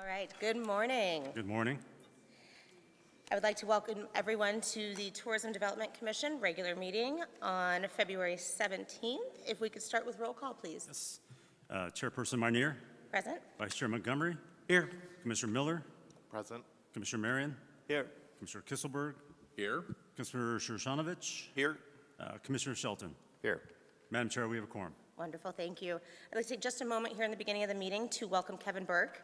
All right, good morning. Good morning. I would like to welcome everyone to the Tourism Development Commission regular meeting on February 17th. If we could start with roll call, please. Yes. Chairperson Marnier, Present. Vice Chair Montgomery, Here. Commissioner Miller, Present. Commissioner Marion, Here. Commissioner Kisselberg, Here. Commissioner Shurshanovich, Here. Commissioner Shelton. Here. Madam Chair, we have a quorum. Wonderful, thank you. I'd like to take just a moment here in the beginning of the meeting to welcome Kevin Burke,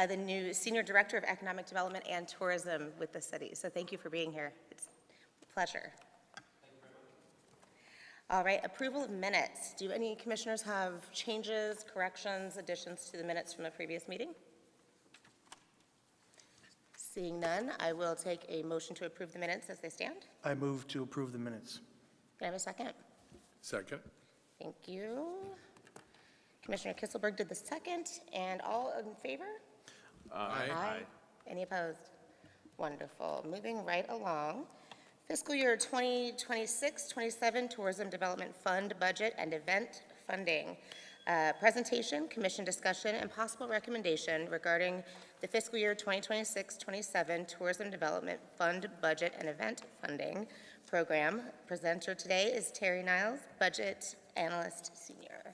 the new Senior Director of Economic Development and Tourism with the city. So thank you for being here. It's a pleasure. All right, approval of minutes. Do any commissioners have changes, corrections, additions to the minutes from the previous meeting? Seeing none, I will take a motion to approve the minutes as they stand. I move to approve the minutes. Can I have a second? Second. Thank you. Commissioner Kisselberg did the second, and all in favor? Aye. Any opposed? Wonderful. Moving right along. Fiscal year 2026-27 Tourism Development Fund Budget and Event Funding. Presentation, commission discussion, and possible recommendation regarding the fiscal year 2026-27 Tourism Development Fund Budget and Event Funding Program. Presenter today is Terry Niles, Budget Analyst Senior.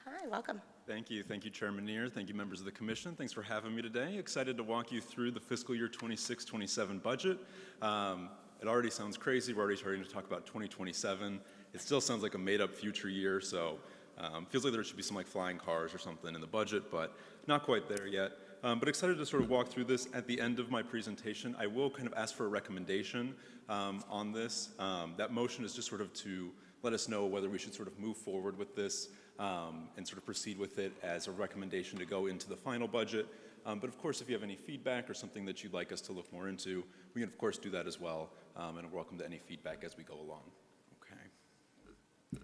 Hi, welcome. Thank you, Chairman Neer. Thank you, members of the commission. Thanks for having me today. Excited to walk you through the fiscal year 26-27 budget. It already sounds crazy. We're already starting to talk about 2027. It still sounds like a made-up future year, so feels like there should be some like flying cars or something in the budget, but not quite there yet. But excited to sort of walk through this. At the end of my presentation, I will kind of ask for a recommendation on this. That motion is just sort of to let us know whether we should sort of move forward with this and sort of proceed with it as a recommendation to go into the final budget. But of course, if you have any feedback or something that you'd like us to look more into, we can of course do that as well, and we're welcome to any feedback as we go along. Okay.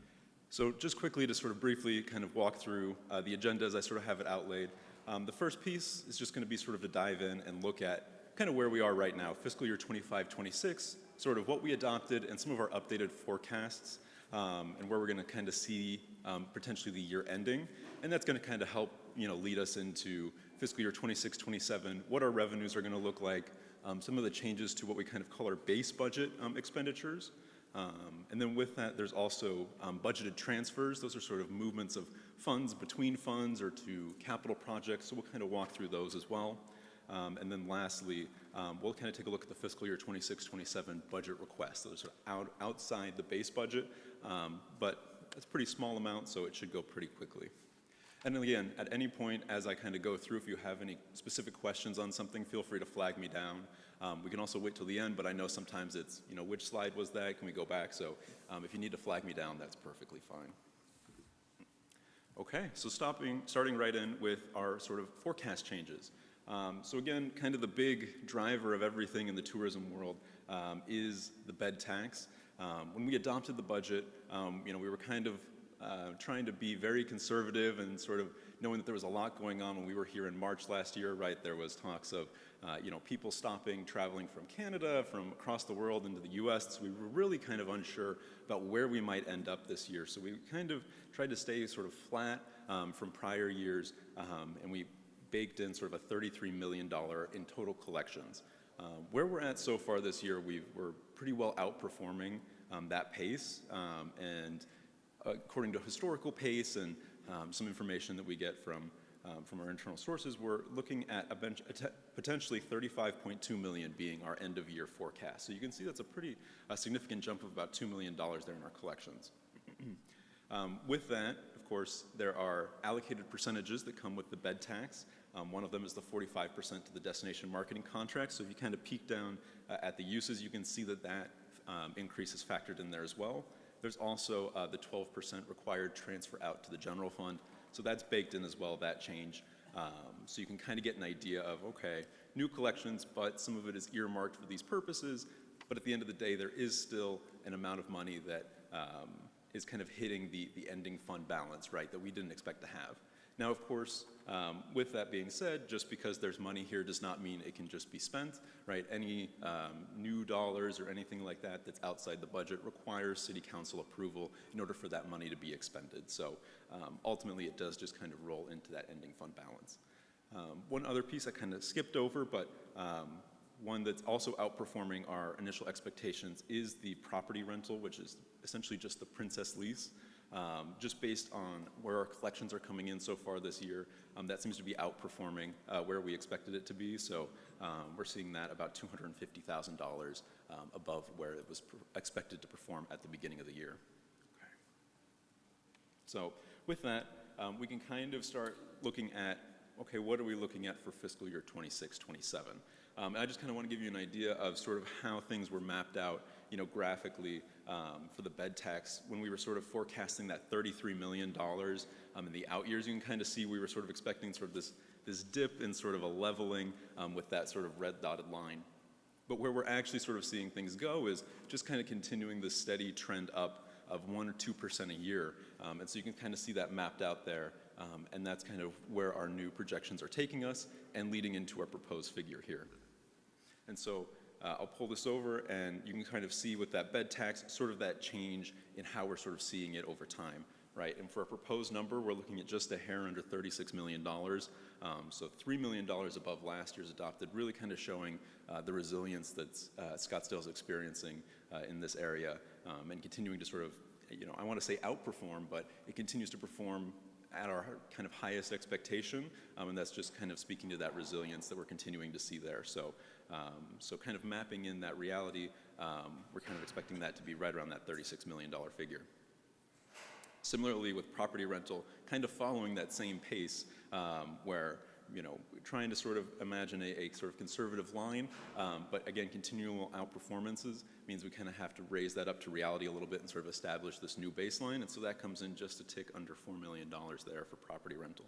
So just quickly to sort of briefly kind of walk through the agenda as I sort of have it outlaid. The first piece is just going to be sort of to dive in and look at kind of where we are right now, fiscal year 25-26, sort of what we adopted and some of our updated forecasts, and where we're going to kind of see potentially the year ending. And that's going to kind of help, lead us into fiscal year 26-27, what our revenues are going to look like, some of the changes to what we kind of call our base budget expenditures. And then with that, there's also budgeted transfers. Those are sort of movements of funds between funds or to capital projects. So we'll kind of walk through those as well. And then lastly, we'll kind of take a look at the fiscal year 26-27 budget requests. Those are outside the base budget, but it's a pretty small amount, so it should go pretty quickly. And then again, at any point as I kind of go through, if you have any specific questions on something, feel free to flag me down. We can also wait till the end, but I know sometimes it's, which slide was that? Can we go back? So if you need to flag me down, that's perfectly fine. Okay, so starting right in with our sort of forecast changes. So again, kind of the big driver of everything in the tourism world is the bed tax. When we adopted the budget, we were kind of trying to be very conservative and sort of knowing that there was a lot going on when we were here in March last year, right? There was talks of, people stopping, traveling from Canada, from across the world into the US. So we were really kind of unsure about where we might end up this year. So we kind of tried to stay sort of flat from prior years, and we baked in sort of a $33 million in total collections. Where we're at so far this year, we're pretty well outperforming that pace, and according to historical pace and some information that we get from our internal sources, we're looking at potentially $35.2 million being our end of year forecast. So you can see that's a significant jump of about $2 million there in our collections. With that, of course, there are allocated percentages that come with the bed tax. One of them is the 45% to the destination marketing contract. So if you kind of peek down at the uses, you can see that increase is factored in there as well. There's also the 12% required transfer out to the general fund. So that's baked in as well, that change. So you can kind of get an idea of, okay, new collections, but some of it is earmarked for these purposes. But at the end of the day, there is still an amount of money that is kind of hitting the ending fund balance, right, that we didn't expect to have. Now, of course, with that being said, just because there's money here does not mean it can just be spent, right? Any new dollars or anything like that that's outside the budget requires city council approval in order for that money to be expended. So ultimately, it does just kind of roll into that ending fund balance. One other piece I kind of skipped over, but one that's also outperforming our initial expectations is the property rental, which is essentially just the Princess lease. Just based on where our collections are coming in so far this year, that seems to be outperforming where we expected it to be. So we're seeing that about $250,000 above where it was expected to perform at the beginning of the year. Okay. So with that, we can kind of start looking at, okay, what are we looking at for fiscal year 26, 27? And I just kind of want to give you an idea of sort of how things were mapped out, graphically for the bed tax. When we were sort of forecasting that $33 million in the out years, you can kind of see we were sort of expecting sort of this dip and sort of a leveling with that sort of red dotted line. But where we're actually sort of seeing things go is just kind of continuing this steady trend up of 1 or 2% a year. And so you can kind of see that mapped out there. And that's kind of where our new projections are taking us and leading into our proposed figure here. And so I'll pull this over, and you can kind of see with that bed tax, sort of that change in how we're sort of seeing it over time, right? And for a proposed number, we're looking at just a hair under $36 million. So $3 million above last year's adopted, really kind of showing the resilience that Scottsdale is experiencing in this area, and continuing to sort of, I want to say outperform, but it continues to perform at our kind of highest expectation, and that's just kind of speaking to that resilience that we're continuing to see there. So kind of mapping in that reality, we're kind of expecting that to be right around that $36 million figure. Similarly with property rental, kind of following that same pace, where trying to sort of imagine a sort of conservative line, but again, continual outperformances means we kind of have to raise that up to reality a little bit and sort of establish this new baseline, and so that comes in just a tick under $4 million there for property rental.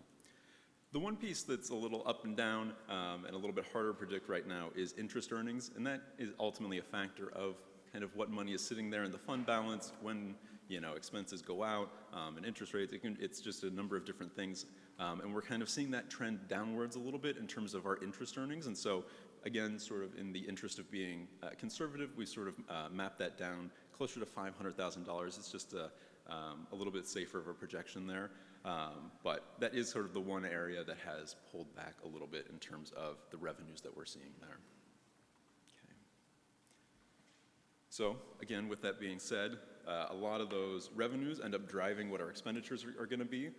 The one piece that's a little up and down and a little bit harder to predict right now is interest earnings, and that is ultimately a factor of kind of what money is sitting there in the fund balance when expenses go out and interest rates. It's just a number of different things, and we're kind of seeing that trend downwards a little bit in terms of our interest earnings. And so again, sort of in the interest of being conservative, we sort of mapped that down closer to $500,000. It's just a little bit safer of a projection there. But that is sort of the one area that has pulled back a little bit in terms of the revenues that we're seeing there. Okay. So again, with that being said, a lot of those revenues end up driving what our expenditures are going to be.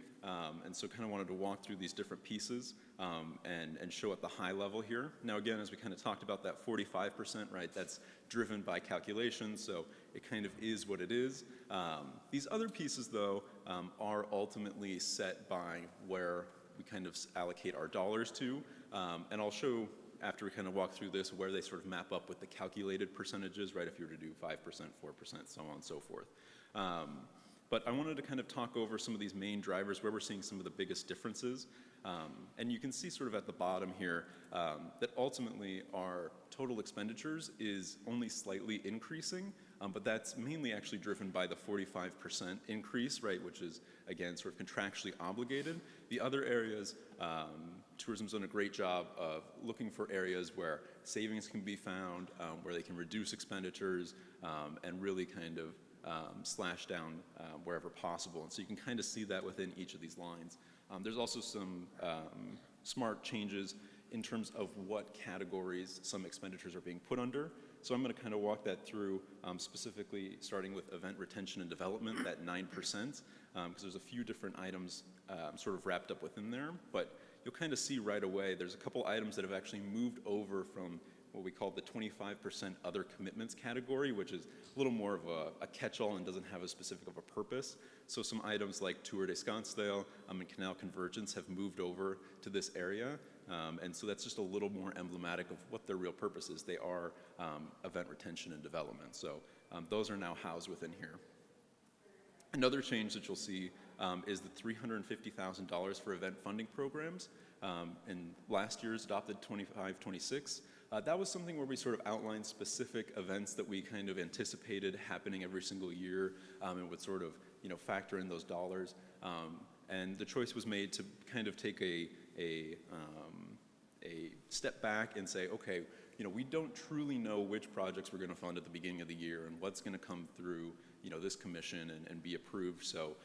And so kind of wanted to walk through these different pieces and show at the high level here. Now again, as we kind of talked about that 45%, right, that's driven by calculations, so it kind of is what it is. These other pieces, though, are ultimately set by where we kind of allocate our dollars to. And I'll show, after we kind of walk through this, where they sort of map up with the calculated percentages, right, if you were to do 5%, 4%, so on and so forth. But I wanted to kind of talk over some of these main drivers where we're seeing some of the biggest differences. And you can see sort of at the bottom here that ultimately our total expenditures is only slightly increasing, but that's mainly actually driven by the 45% increase, right, which is, again, sort of contractually obligated. The other areas, tourism's done a great job of looking for areas where savings can be found, where they can reduce expenditures, and really kind of slash down wherever possible. And so you can kind of see that within each of these lines. There's also some smart changes in terms of what categories some expenditures are being put under. So I'm going to kind of walk that through, specifically starting with event retention and development, that 9%, because there's a few different items sort of wrapped up within there. But you'll kind of see right away there's a couple items that have actually moved over from what we call the 25% other commitments category, which is a little more of a catch-all and doesn't have as specific of a purpose. So some items like Tour de Scottsdale and Canal Convergence have moved over to this area. And so that's just a little more emblematic of what their real purpose is. They are event retention and development. So those are now housed within here. Another change that you'll see is the $350,000 for event funding programs. In last year's adopted 25-26, that was something where we sort of outlined specific events that we kind of anticipated happening every single year, and would sort of factor in those dollars. And the choice was made to kind of take a step back and say, okay, we don't truly know which projects we're going to fund at the beginning of the year and what's going to come through, this commission and be approved. So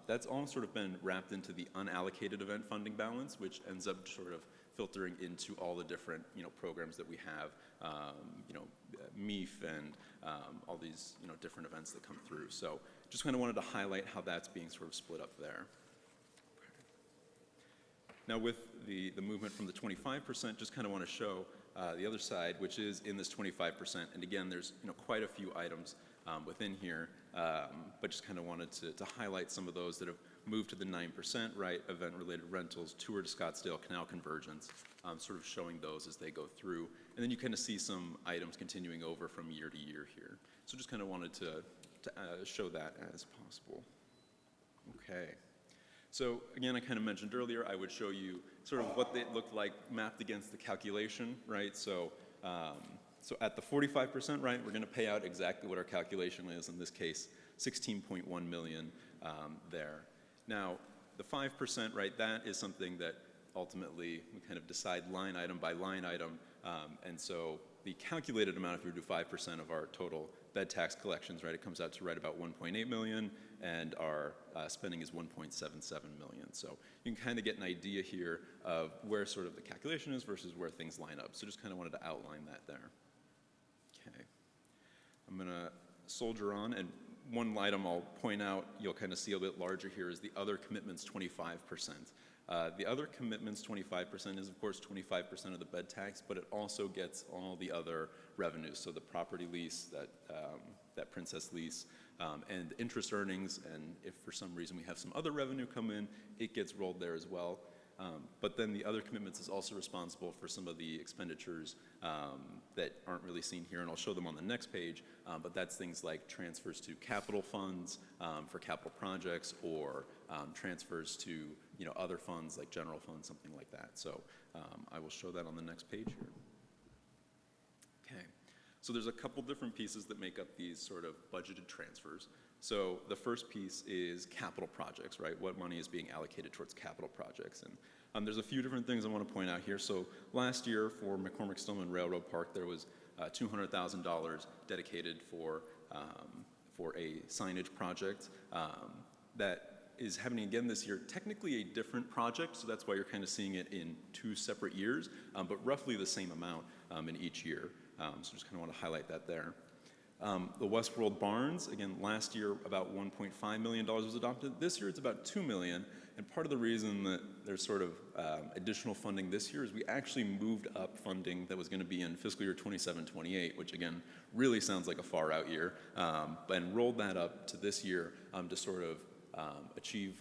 that's all sort of been wrapped into the unallocated event funding balance, which ends up sort of filtering into all the different, programs that we have, MEEF and all these, different events that come through. So just kind of wanted to highlight how that's being sort of split up there. Now with the movement from the 25%, just kind of want to show the other side, which is in this 25%. And again, there's quite a few items within here, but just kind of wanted to highlight some of those that have moved to the 9%, right? Event-related rentals, tour to Scottsdale, canal convergence, sort of showing those as they go through. And then you kind of see some items continuing over from year to year here. So just kind of wanted to show that as possible. Okay. So again, I kind of mentioned earlier, I would show you sort of what they looked like mapped against the calculation, right? So, so at the 45%, right, we're going to pay out exactly what our calculation is, in this case, $16.1 million there. Now, the 5%, right, that is something that ultimately we kind of decide line item by line item. And so the calculated amount, if we do 5% of our total bed tax collections, right, it comes out to right about 1.8 million, and our spending is 1.77 million. So you can kind of get an idea here of where sort of the calculation is versus where things line up. So just kind of wanted to outline that there. Okay. I'm going to soldier on, and one item I'll point out, you'll kind of see a bit larger here, is the other commitments 25%. The other commitments 25% is, of course, 25% of the bed tax, but it also gets all the other revenues. So the property lease, that Princess lease, and interest earnings, and if for some reason we have some other revenue come in, it gets rolled there as well. But then the other commitments is also responsible for some of the expenditures that aren't really seen here, and I'll show them on the next page, but that's things like transfers to capital funds for capital projects, or transfers to other funds like general funds, something like that. So I will show that on the next page here. Okay, so there's a couple different pieces that make up these sort of budgeted transfers. So the first piece is capital projects, right? What money is being allocated towards capital projects? And there's a few different things I want to point out here. So last year for McCormick-Stillman Railroad Park, there was $200,000 dedicated for a signage project that is happening again this year. Technically a different project, so that's why you're kind of seeing it in two separate years, but roughly the same amount in each year. So just kind of want to highlight that there. The Westworld Barns, again, last year about $1.5 million was adopted. This year it's about $2 million, and part of the reason that there's sort of additional funding this year is we actually moved up funding that was going to be in fiscal year 27-28, which again really sounds like a far out year, and rolled that up to this year to sort of achieve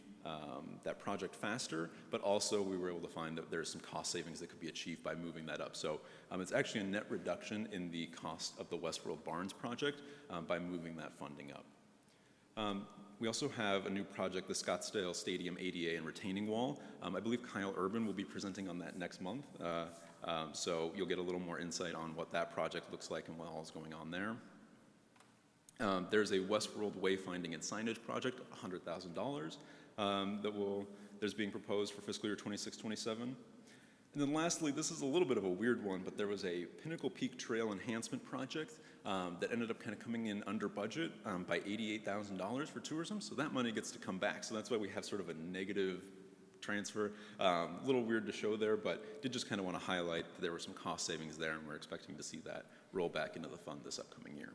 that project faster, but also we were able to find that there's some cost savings that could be achieved by moving that up. So it's actually a net reduction in the cost of the Westworld Barns project by moving that funding up. We also have a new project, the Scottsdale Stadium ADA and retaining wall. I believe Kyle Urban will be presenting on that next month. So you'll get a little more insight on what that project looks like and what all is going on there. There's a Westworld wayfinding and signage project, $100,000 that's being proposed for fiscal year 26-27. And then lastly, this is a little bit of a weird one, but there was a Pinnacle Peak Trail enhancement project that ended up kind of coming in under budget by $88,000 for tourism. So that money gets to come back. So that's why we have sort of a negative transfer. A little weird to show there, but did just kind of want to highlight that there were some cost savings there, and we're expecting to see that roll back into the fund this upcoming year.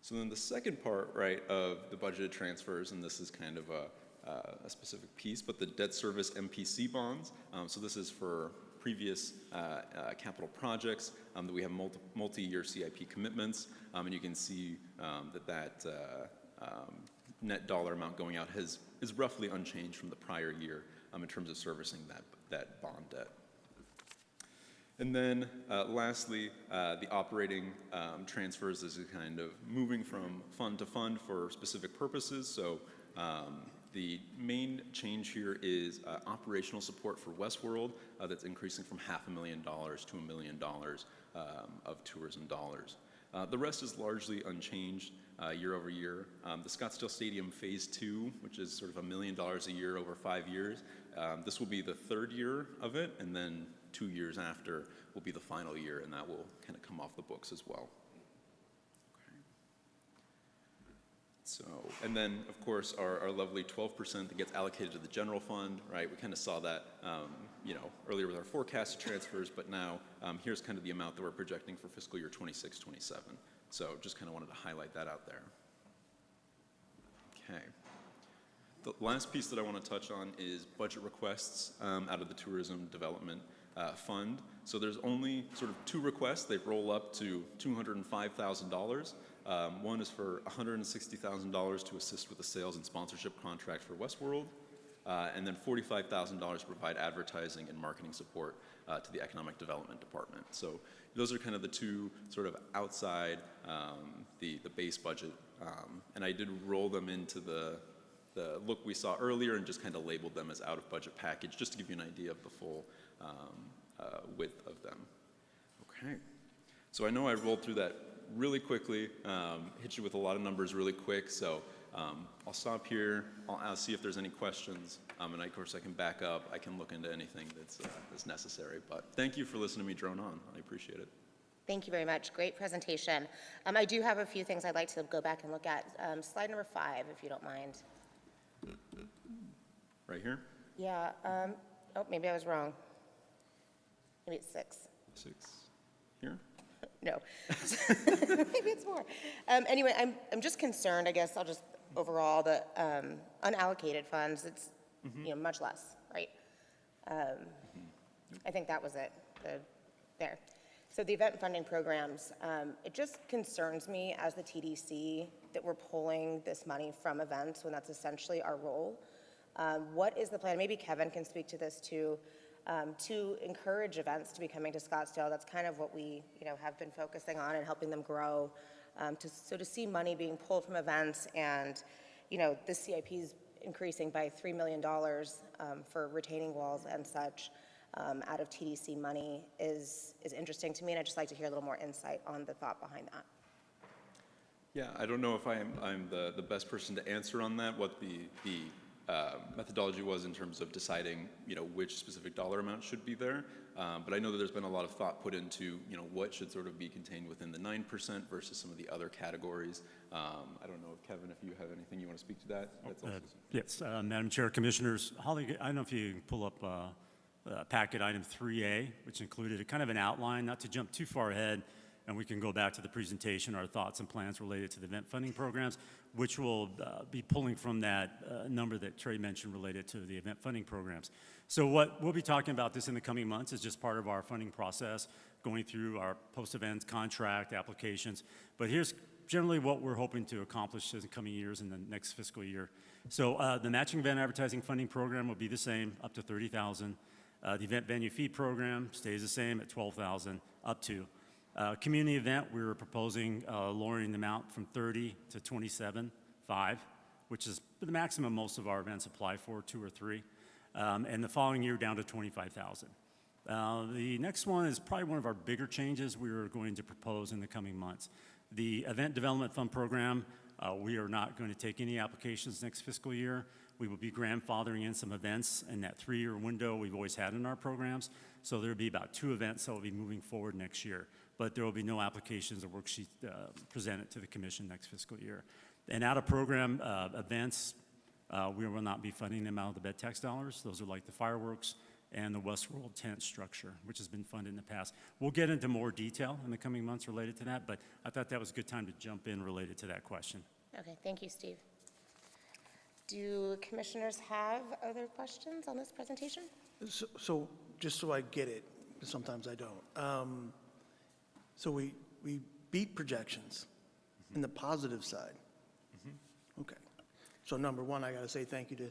So then the second part, right, of the budgeted transfers, and this is kind of a specific piece, but the debt service MPC bonds. So this is for previous capital projects that we have multi-year CIP commitments, and you can see that net dollar amount going out is roughly unchanged from the prior year in terms of servicing that bond debt. And then lastly, the operating transfers is kind of moving from fund to fund for specific purposes. So the main change here is operational support for Westworld that's increasing from $500,000 to $1 million of tourism dollars. The rest is largely unchanged year over year. The Scottsdale Stadium Phase 2, which is sort of $1 million a year over 5 years, this will be the third year of it, and then 2 years after will be the final year, and that will kind of come off the books as well. Okay. So, and then, of course, our lovely 12% that gets allocated to the general fund, right? We kind of saw that, earlier with our forecast transfers, but now here's kind of the amount that we're projecting for fiscal year 26, 27. So just kind of wanted to highlight that out there. Okay. The last piece that I want to touch on is budget requests out of the Tourism Development Fund. So there's only sort of 2 requests. They roll up to $205,000. One is for $160,000 to assist with the sales and sponsorship contract for Westworld, and then $45,000 to provide advertising and marketing support to the Economic Development Department. So those are kind of the 2 sort of outside the base budget, and I did roll them into the look we saw earlier and just kind of labeled them as out-of-budget package, just to give you an idea of the full width of them. Okay, so I know I rolled through that really quickly, hit you with a lot of numbers really quick, so I'll stop here, I'll see if there's any questions, and of course I can back up, I can look into anything that's necessary, but thank you for listening to me drone on, I appreciate it. Thank you very much. Great presentation. I do have a few things I'd like to go back and look at. Slide number 5, if you don't mind. Right here? Yeah, oh, maybe I was wrong. Maybe it's 6. 6, here? No, maybe it's more. Anyway, I'm just concerned, I guess, I'll just, overall, the unallocated funds, it's, much less, right? I think that was it, there. So the event funding programs, it just concerns me as the TDC that we're pulling this money from events when that's essentially our role. What is the plan? Maybe Kevin can speak to this too. To encourage events to be coming to Scottsdale. That's kind of what we, have been focusing on and helping them grow. So to see money being pulled from events and, the CIP is increasing by $3 million for retaining walls and such out of TDC money is interesting to me, and I'd just like to hear a little more insight on the thought behind that. Yeah, I don't know if I'm the best person to answer on that, what the methodology was in terms of deciding, which specific dollar amount should be there. But I know that there's been a lot of thought put into, what should sort of be contained within the 9% versus some of the other categories. I don't know if Kevin, if you have anything you want to speak to that. That's also Yes, Madam Chair, Commissioners, Holly, I don't know if you can pull up packet item 3A, which included a kind of an outline, not to jump too far ahead, and we can go back to the presentation, our thoughts and plans related to the event funding programs, which will be pulling from that number that Trey mentioned related to the event funding programs. So what we'll be talking about this in the coming months is just part of our funding process, going through our post-event contract applications. But here's generally what we're hoping to accomplish in the coming years in the next fiscal year. So the matching event advertising funding program will be the same, up to $30,000. The event venue fee program stays the same at $12,000, up to. Community event, we were proposing lowering the amount from 30 to 27.5, which is the maximum most of our events apply for, 2 or 3, and the following year down to 25,000. The next one is probably one of our bigger changes we are going to propose in the coming months. The Event Development Fund program, we are not going to take any applications next fiscal year. We will be grandfathering in some events in that 3-year window we've always had in our programs. So there will be about 2 events that will be moving forward next year. But there will be no applications or worksheets presented to the commission next fiscal year. And out of program events, we will not be funding them out of the bed tax dollars. Those are like the fireworks and the Westworld tent structure, which has been funded in the past. We'll get into more detail in the coming months related to that, but I thought that was a good time to jump in related to that question. Okay, thank you, Steve. Do commissioners have other questions on this presentation? So just so I get it, because sometimes I don't. So we beat projections in the positive side. Okay. So number one, I got to say thank you to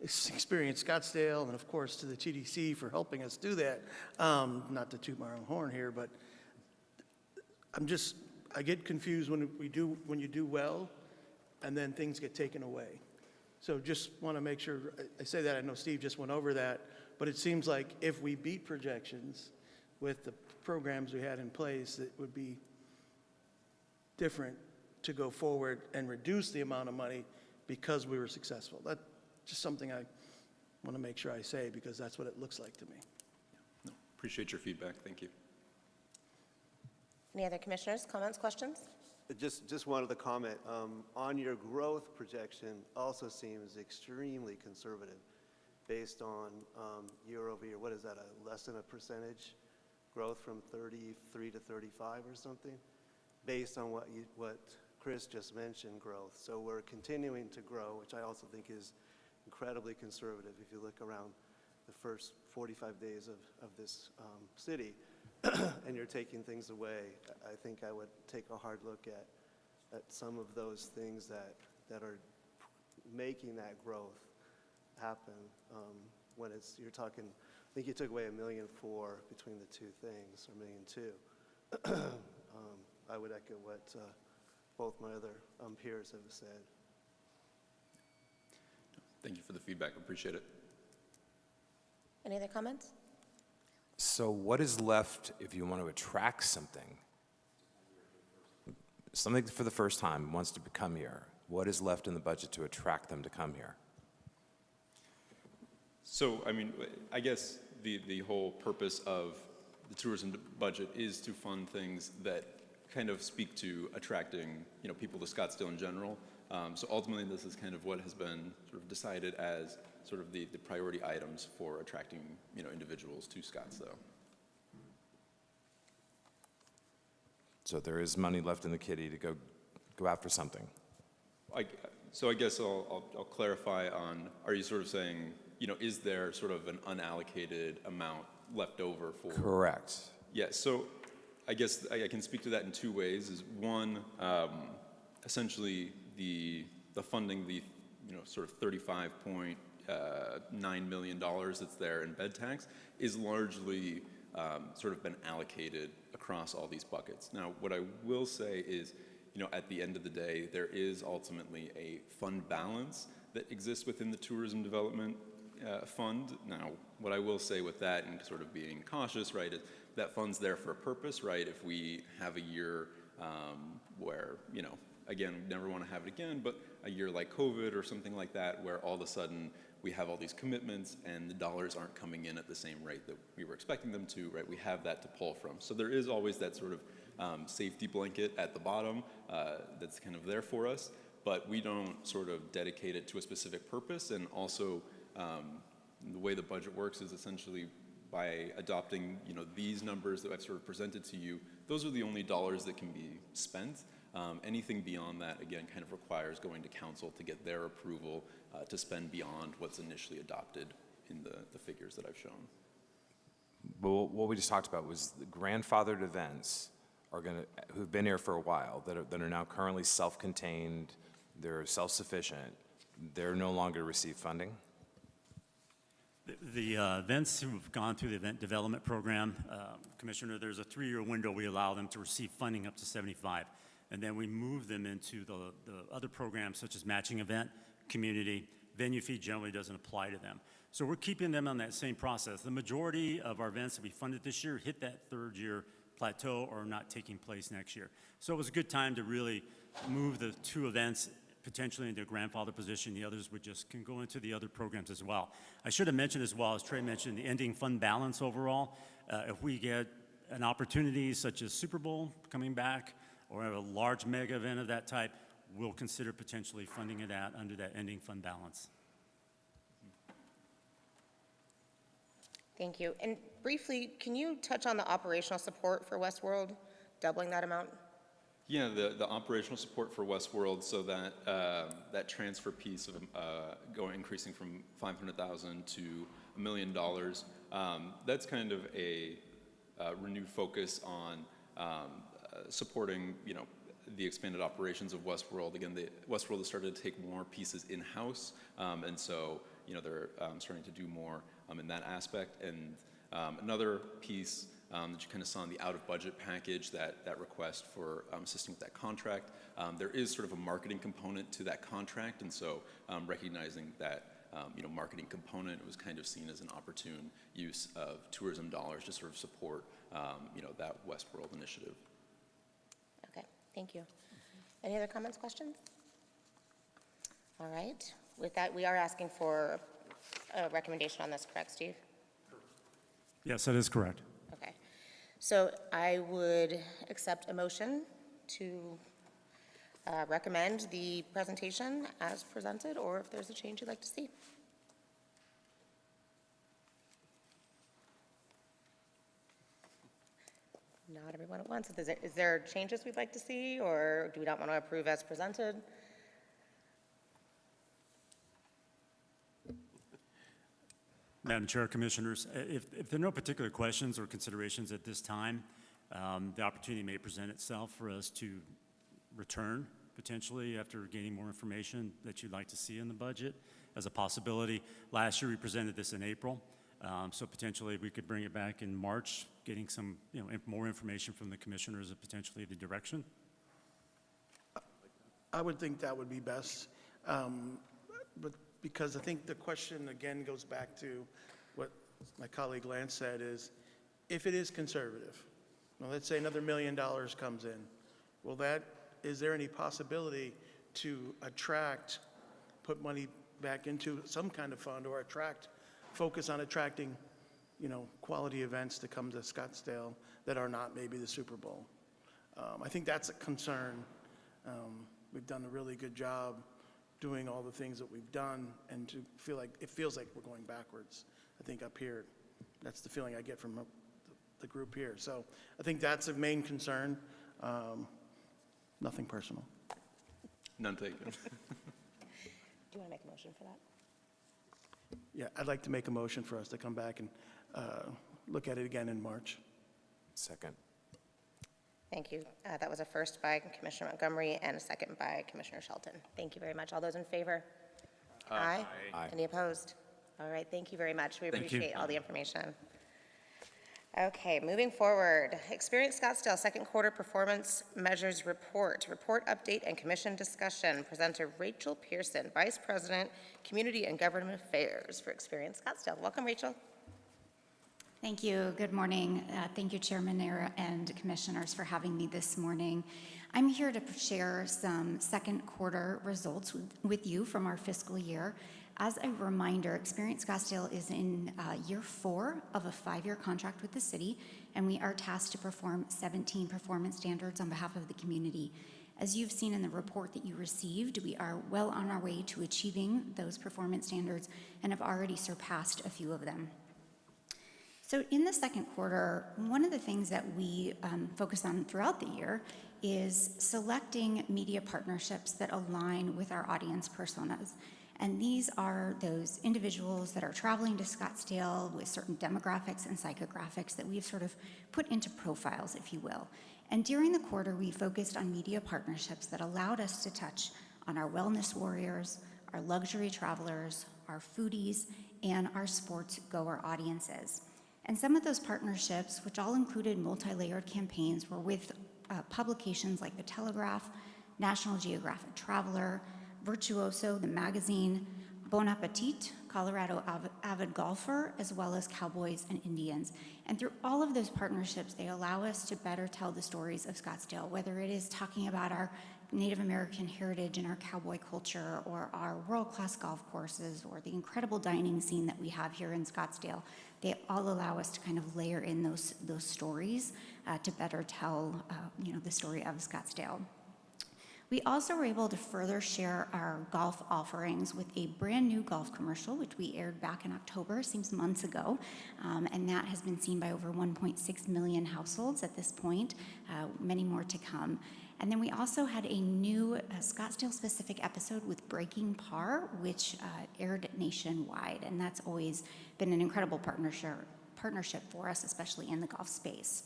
Experience Scottsdale and of course to the TDC for helping us do that. Not to toot my own horn here, but I get confused when you do well and then things get taken away. So just want to make sure, I say that, I know Steve just went over that, but it seems like if we beat projections with the programs we had in place, it would be different to go forward and reduce the amount of money because we were successful. That's just something I want to make sure I say because that's what it looks like to me. No, Appreciate your feedback. Thank you. Any other commissioners, comments, questions? Just wanted to comment, on your growth projection also seems extremely conservative based on year over year. What is that, less than a percentage growth from 33 to 35 or something? Based on what Chris just mentioned, growth. So we're continuing to grow, which I also think is incredibly conservative if you look around the first 45 days of this city. And you're taking things away. I think I would take a hard look at some of those things that are making that growth happen. When you're talking, I think you took away $1.4 million between the two things, or $1.2 million. I would echo what both my other peers have said. Thank you for the feedback. Appreciate it. Any other comments? So what is left if you want to attract something? Something for the first time wants to come here. What is left in the budget to attract them to come here? So, I mean, I guess the whole purpose of the tourism budget is to fund things that kind of speak to attracting, people to Scottsdale in general. So ultimately, this is kind of what has been sort of decided as sort of the priority items for attracting, individuals to Scottsdale. So there is money left in the kitty to go after something. So I guess I'll clarify on, are you sort of saying, is there sort of an unallocated amount left over for? Correct. Yeah, so I guess I can speak to that in two ways. Is one, essentially the funding, the sort of $35.9 million that's there in bed tax is largely sort of been allocated across all these buckets. Now, what I will say is, at the end of the day, there is ultimately a fund balance that exists within the tourism development fund. Now, what I will say with that, and sort of being cautious, right, is that fund's there for a purpose, right? If we have a year where, again, we never want to have it again, but a year like COVID or something like that, where all of a sudden we have all these commitments and the dollars aren't coming in at the same rate that we were expecting them to, right? We have that to pull from. So there is always that sort of safety blanket at the bottom that's kind of there for us, but we don't sort of dedicate it to a specific purpose. And also, the way the budget works is essentially by adopting, these numbers that I've sort of presented to you, those are the only dollars that can be spent. Anything beyond that, again, kind of requires going to council to get their approval to spend beyond what's initially adopted in the figures that I've shown. Well, what we just talked about was the grandfathered events who've been here for a while, that are now currently self-contained, they're self-sufficient, they're no longer receive funding? The events who've gone through the event development program, Commissioner, there's a 3-year window we allow them to receive funding up to 75. And then we move them into the other programs such as matching event, community. Venue fee generally doesn't apply to them. So we're keeping them on that same process. The majority of our events that we funded this year hit that 3rd year plateau or are not taking place next year. So it was a good time to really move the 2 events potentially into a grandfather position. The others can go into the other programs as well. I should have mentioned as well, as Trey mentioned, the ending fund balance overall. If we get an opportunity such as Super Bowl coming back, or a large mega event of that type, we'll consider potentially funding it out under that ending fund balance. Thank you. And briefly, can you touch on the operational support for Westworld, doubling that amount? Yeah, the operational support for Westworld, so that that transfer piece of increasing from $500,000 to $1 million, that's kind of a renewed focus on supporting, the expanded operations of Westworld. Again, Westworld has started to take more pieces in-house, and so, they're starting to do more in that aspect. And another piece that you kind of saw in the out-of-budget package, that request for assisting with that contract, there is sort of a marketing component to that contract, and so recognizing that marketing component, it was kind of seen as an opportune use of tourism dollars to sort of support that Westworld initiative. Okay, thank you. Any other comments, questions? All right. With that, we are asking for a recommendation on this, correct, Steve? Yes, that is correct. So I would accept a motion to recommend the presentation as presented, or if there's a change you'd like to see. Not everyone at once. Is there changes we'd like to see, or do we not want to approve as presented? Madam Chair, Commissioners, if there are no particular questions or considerations at this time, the opportunity may present itself for us to return potentially after gaining more information that you'd like to see in the budget as a possibility. Last year, we presented this in April, so potentially we could bring it back in March, getting some, more information from the commissioners of potentially the direction. I would think that would be best, but because I think the question again goes back to what my colleague Lance said is, if it is conservative, now let's say another $1 million comes in, is there any possibility to put money back into some kind of fund or focus on attracting, quality events to come to Scottsdale that are not maybe the Super Bowl? I think that's a concern. We've done a really good job doing all the things that we've done, and it feels like we're going backwards. I think up here, that's the feeling I get from the group here. So I think that's a main concern. Nothing personal. None taken. Do you want to make a motion for that? Yeah, I'd like to make a motion for us to come back and look at it again in March. Second. Thank you. That was a first by Commissioner Montgomery and a second by Commissioner Shelton. Thank you very much. All those in favor? Aye. Aye. Any opposed? All right, thank you very much. We Thank you. appreciate all the information. Okay, moving forward. Experience Scottsdale second quarter performance measures report update and commission discussion. Presenter Rachel Pearson, Vice President, Community and Government Affairs for Experience Scottsdale. Welcome, Rachel. Thank you. Good morning. Thank you, Chairman Nair and Commissioners, for having me this morning. I'm here to share some second quarter results with you from our fiscal year. As a reminder, Experience Scottsdale is in year 4 of a 5-year contract with the city, and we are tasked to perform 17 performance standards on behalf of the community. As you've seen in the report that you received, we are well on our way to achieving those performance standards and have already surpassed a few of them. So in the second quarter, one of the things that we focus on throughout the year is selecting media partnerships that align with our audience personas. And these are those individuals that are traveling to Scottsdale with certain demographics and psychographics that we've sort of put into profiles, if you will. And during the quarter, we focused on media partnerships that allowed us to touch on our wellness warriors, our luxury travelers, our foodies, and our sports goer audiences. And some of those partnerships, which all included multi-layered campaigns, were with publications like The Telegraph, National Geographic Traveler, Virtuoso, the magazine, Bon Appetit, Colorado Avid Golfer, as well as Cowboys and Indians. And through all of those partnerships, they allow us to better tell the stories of Scottsdale, whether it is talking about our Native American heritage and our cowboy culture, or our world-class golf courses, or the incredible dining scene that we have here in Scottsdale. They all allow us to kind of layer in those stories to better tell the story of Scottsdale. We also were able to further share our golf offerings with a brand new golf commercial, which we aired back in October, seems months ago, and that has been seen by over 1.6 million households at this point, many more to come. And then we also had a new Scottsdale-specific episode with Breaking Par, which aired nationwide, and that's always been an incredible partnership for us, especially in the golf space.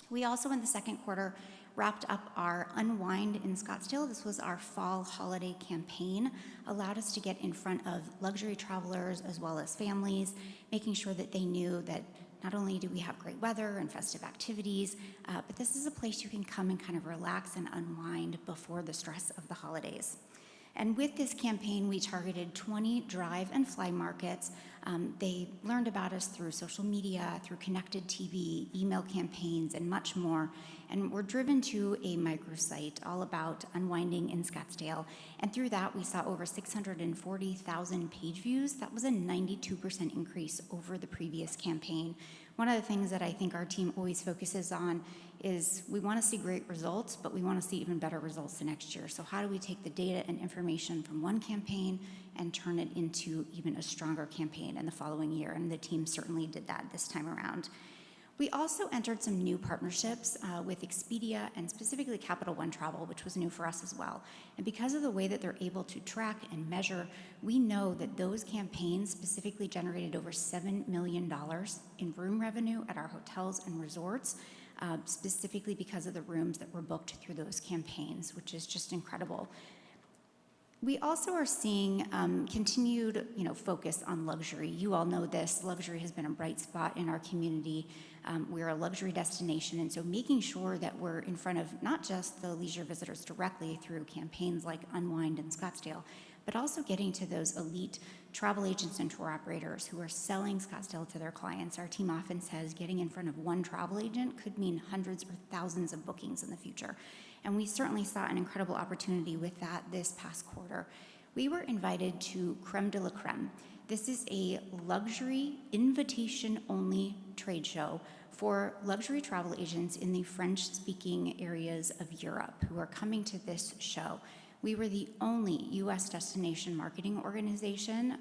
We also, in the second quarter, wrapped up our Unwind in Scottsdale. This was our fall holiday campaign, allowed us to get in front of luxury travelers as well as families, making sure that they knew that not only do we have great weather and festive activities, but this is a place you can come and kind of relax and unwind before the stress of the holidays. And with this campaign, we targeted 20 drive and fly markets. They learned about us through social media, through connected TV, email campaigns, and much more. And we're driven to a microsite all about unwinding in Scottsdale. And through that, we saw over 640,000 page views. That was a 92% increase over the previous campaign. One of the things that I think our team always focuses on is we want to see great results, but we want to see even better results the next year. So how do we take the data and information from one campaign and turn it into even a stronger campaign in the following year? And the team certainly did that this time around. We also entered some new partnerships with Expedia and specifically Capital One Travel, which was new for us as well. And because of the way that they're able to track and measure, we know that those campaigns specifically generated over $7 million in room revenue at our hotels and resorts, specifically because of the rooms that were booked through those campaigns, which is just incredible. We also are seeing continued, focus on luxury. You all know this. Luxury has been a bright spot in our community. We're a luxury destination, and so making sure that we're in front of not just the leisure visitors directly through campaigns like Unwind in Scottsdale, but also getting to those elite travel agents and tour operators who are selling Scottsdale to their clients. Our team often says getting in front of one travel agent could mean hundreds or thousands of bookings in the future. And we certainly saw an incredible opportunity with that this past quarter. We were invited to Creme de la Creme. This is a luxury invitation-only trade show for luxury travel agents in the French-speaking areas of Europe who are coming to this show. We were the only U.S. destination marketing organization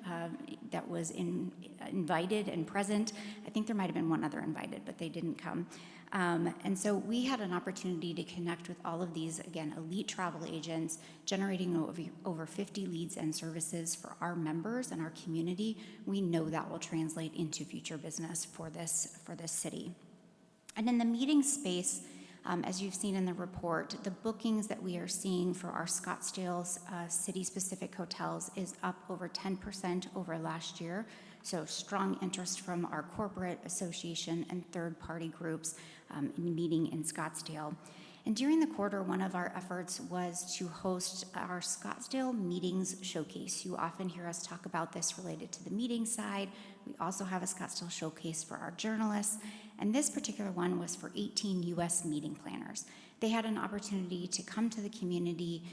that was invited and present. I think there might have been one other invited, but they didn't come. And so we had an opportunity to connect with all of these, again, elite travel agents, generating over 50 leads and services for our members and our community. We know that will translate into future business for this city. And in the meeting space, as you've seen in the report, the bookings that we are seeing for our Scottsdale city-specific hotels is up over 10% over last year. So strong interest from our corporate association and third-party groups in meeting in Scottsdale. And during the quarter, one of our efforts was to host our Scottsdale Meetings Showcase. You often hear us talk about this related to the meeting side. We also have a Scottsdale Showcase for our journalists. And this particular one was for 18 U.S. meeting planners. They had an opportunity to come to the community,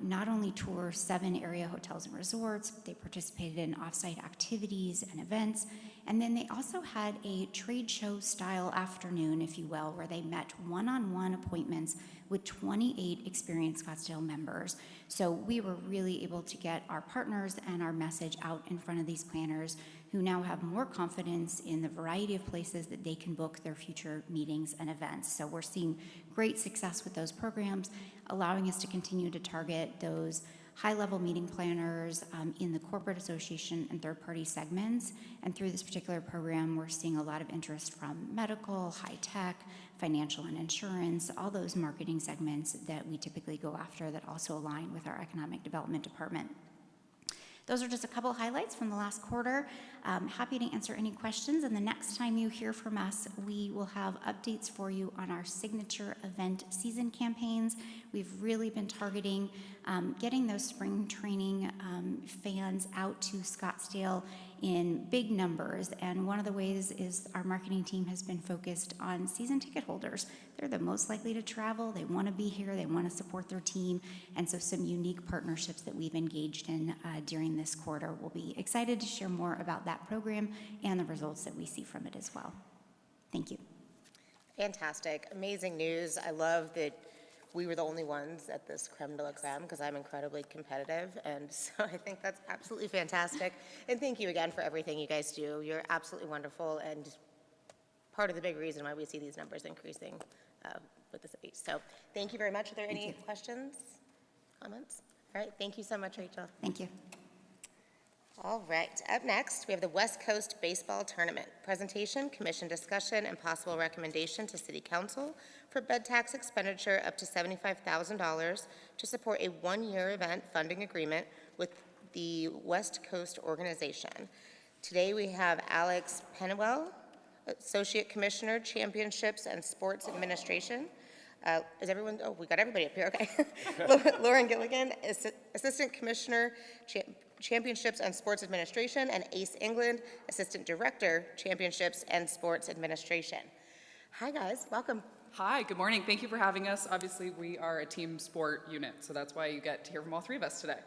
not only tour 7 area hotels and resorts, but they participated in off-site activities and events. And then they also had a trade show style afternoon, if you will, where they met one-on-one appointments with 28 experienced Scottsdale members. So we were really able to get our partners and our message out in front of these planners who now have more confidence in the variety of places that they can book their future meetings and events. So we're seeing great success with those programs, allowing us to continue to target those high-level meeting planners in the corporate association and third-party segments. And through this particular program, we're seeing a lot of interest from medical, high-tech, financial and insurance, all those marketing segments that we typically go after that also align with our economic development department. Those are just a couple highlights from the last quarter. Happy to answer any questions, and the next time you hear from us, we will have updates for you on our signature event season campaigns. We've really been targeting getting those spring training fans out to Scottsdale in big numbers, and one of the ways is our marketing team has been focused on season ticket holders. They're the most likely to travel, they want to be here, they want to support their team, and so some unique partnerships that we've engaged in during this quarter. We'll be excited to share more about that program and the results that we see from it as well. Thank you. Fantastic, amazing news. I love that we were the only ones at this creme de la creme because I'm incredibly competitive, and so I think that's absolutely fantastic. And thank you again for everything you guys do. You're absolutely wonderful and part of the big reason why we see these numbers increasing with the city. So thank you very much. Are there any questions, comments? All right, thank you so much, Rachel. Thank you. All right, up next, we have the West Coast Baseball Tournament. Presentation, commission discussion, and possible recommendation to City Council for bed tax expenditure up to $75,000 to support a one-year event funding agreement with the West Coast organization. Today we have Alex Pennewell, Associate Commissioner, Championships and Sports Administration, Is everyone, oh, we got everybody up here, okay. Lauren Gilligan, Assistant Commissioner, Championships and Sports Administration, and Ace England, Assistant Director, Championships and Sports Administration. Hi, guys, welcome. Hi, good morning. Thank you for having us. Obviously, we are a team sport unit, so that's why you get to hear from all three of us today.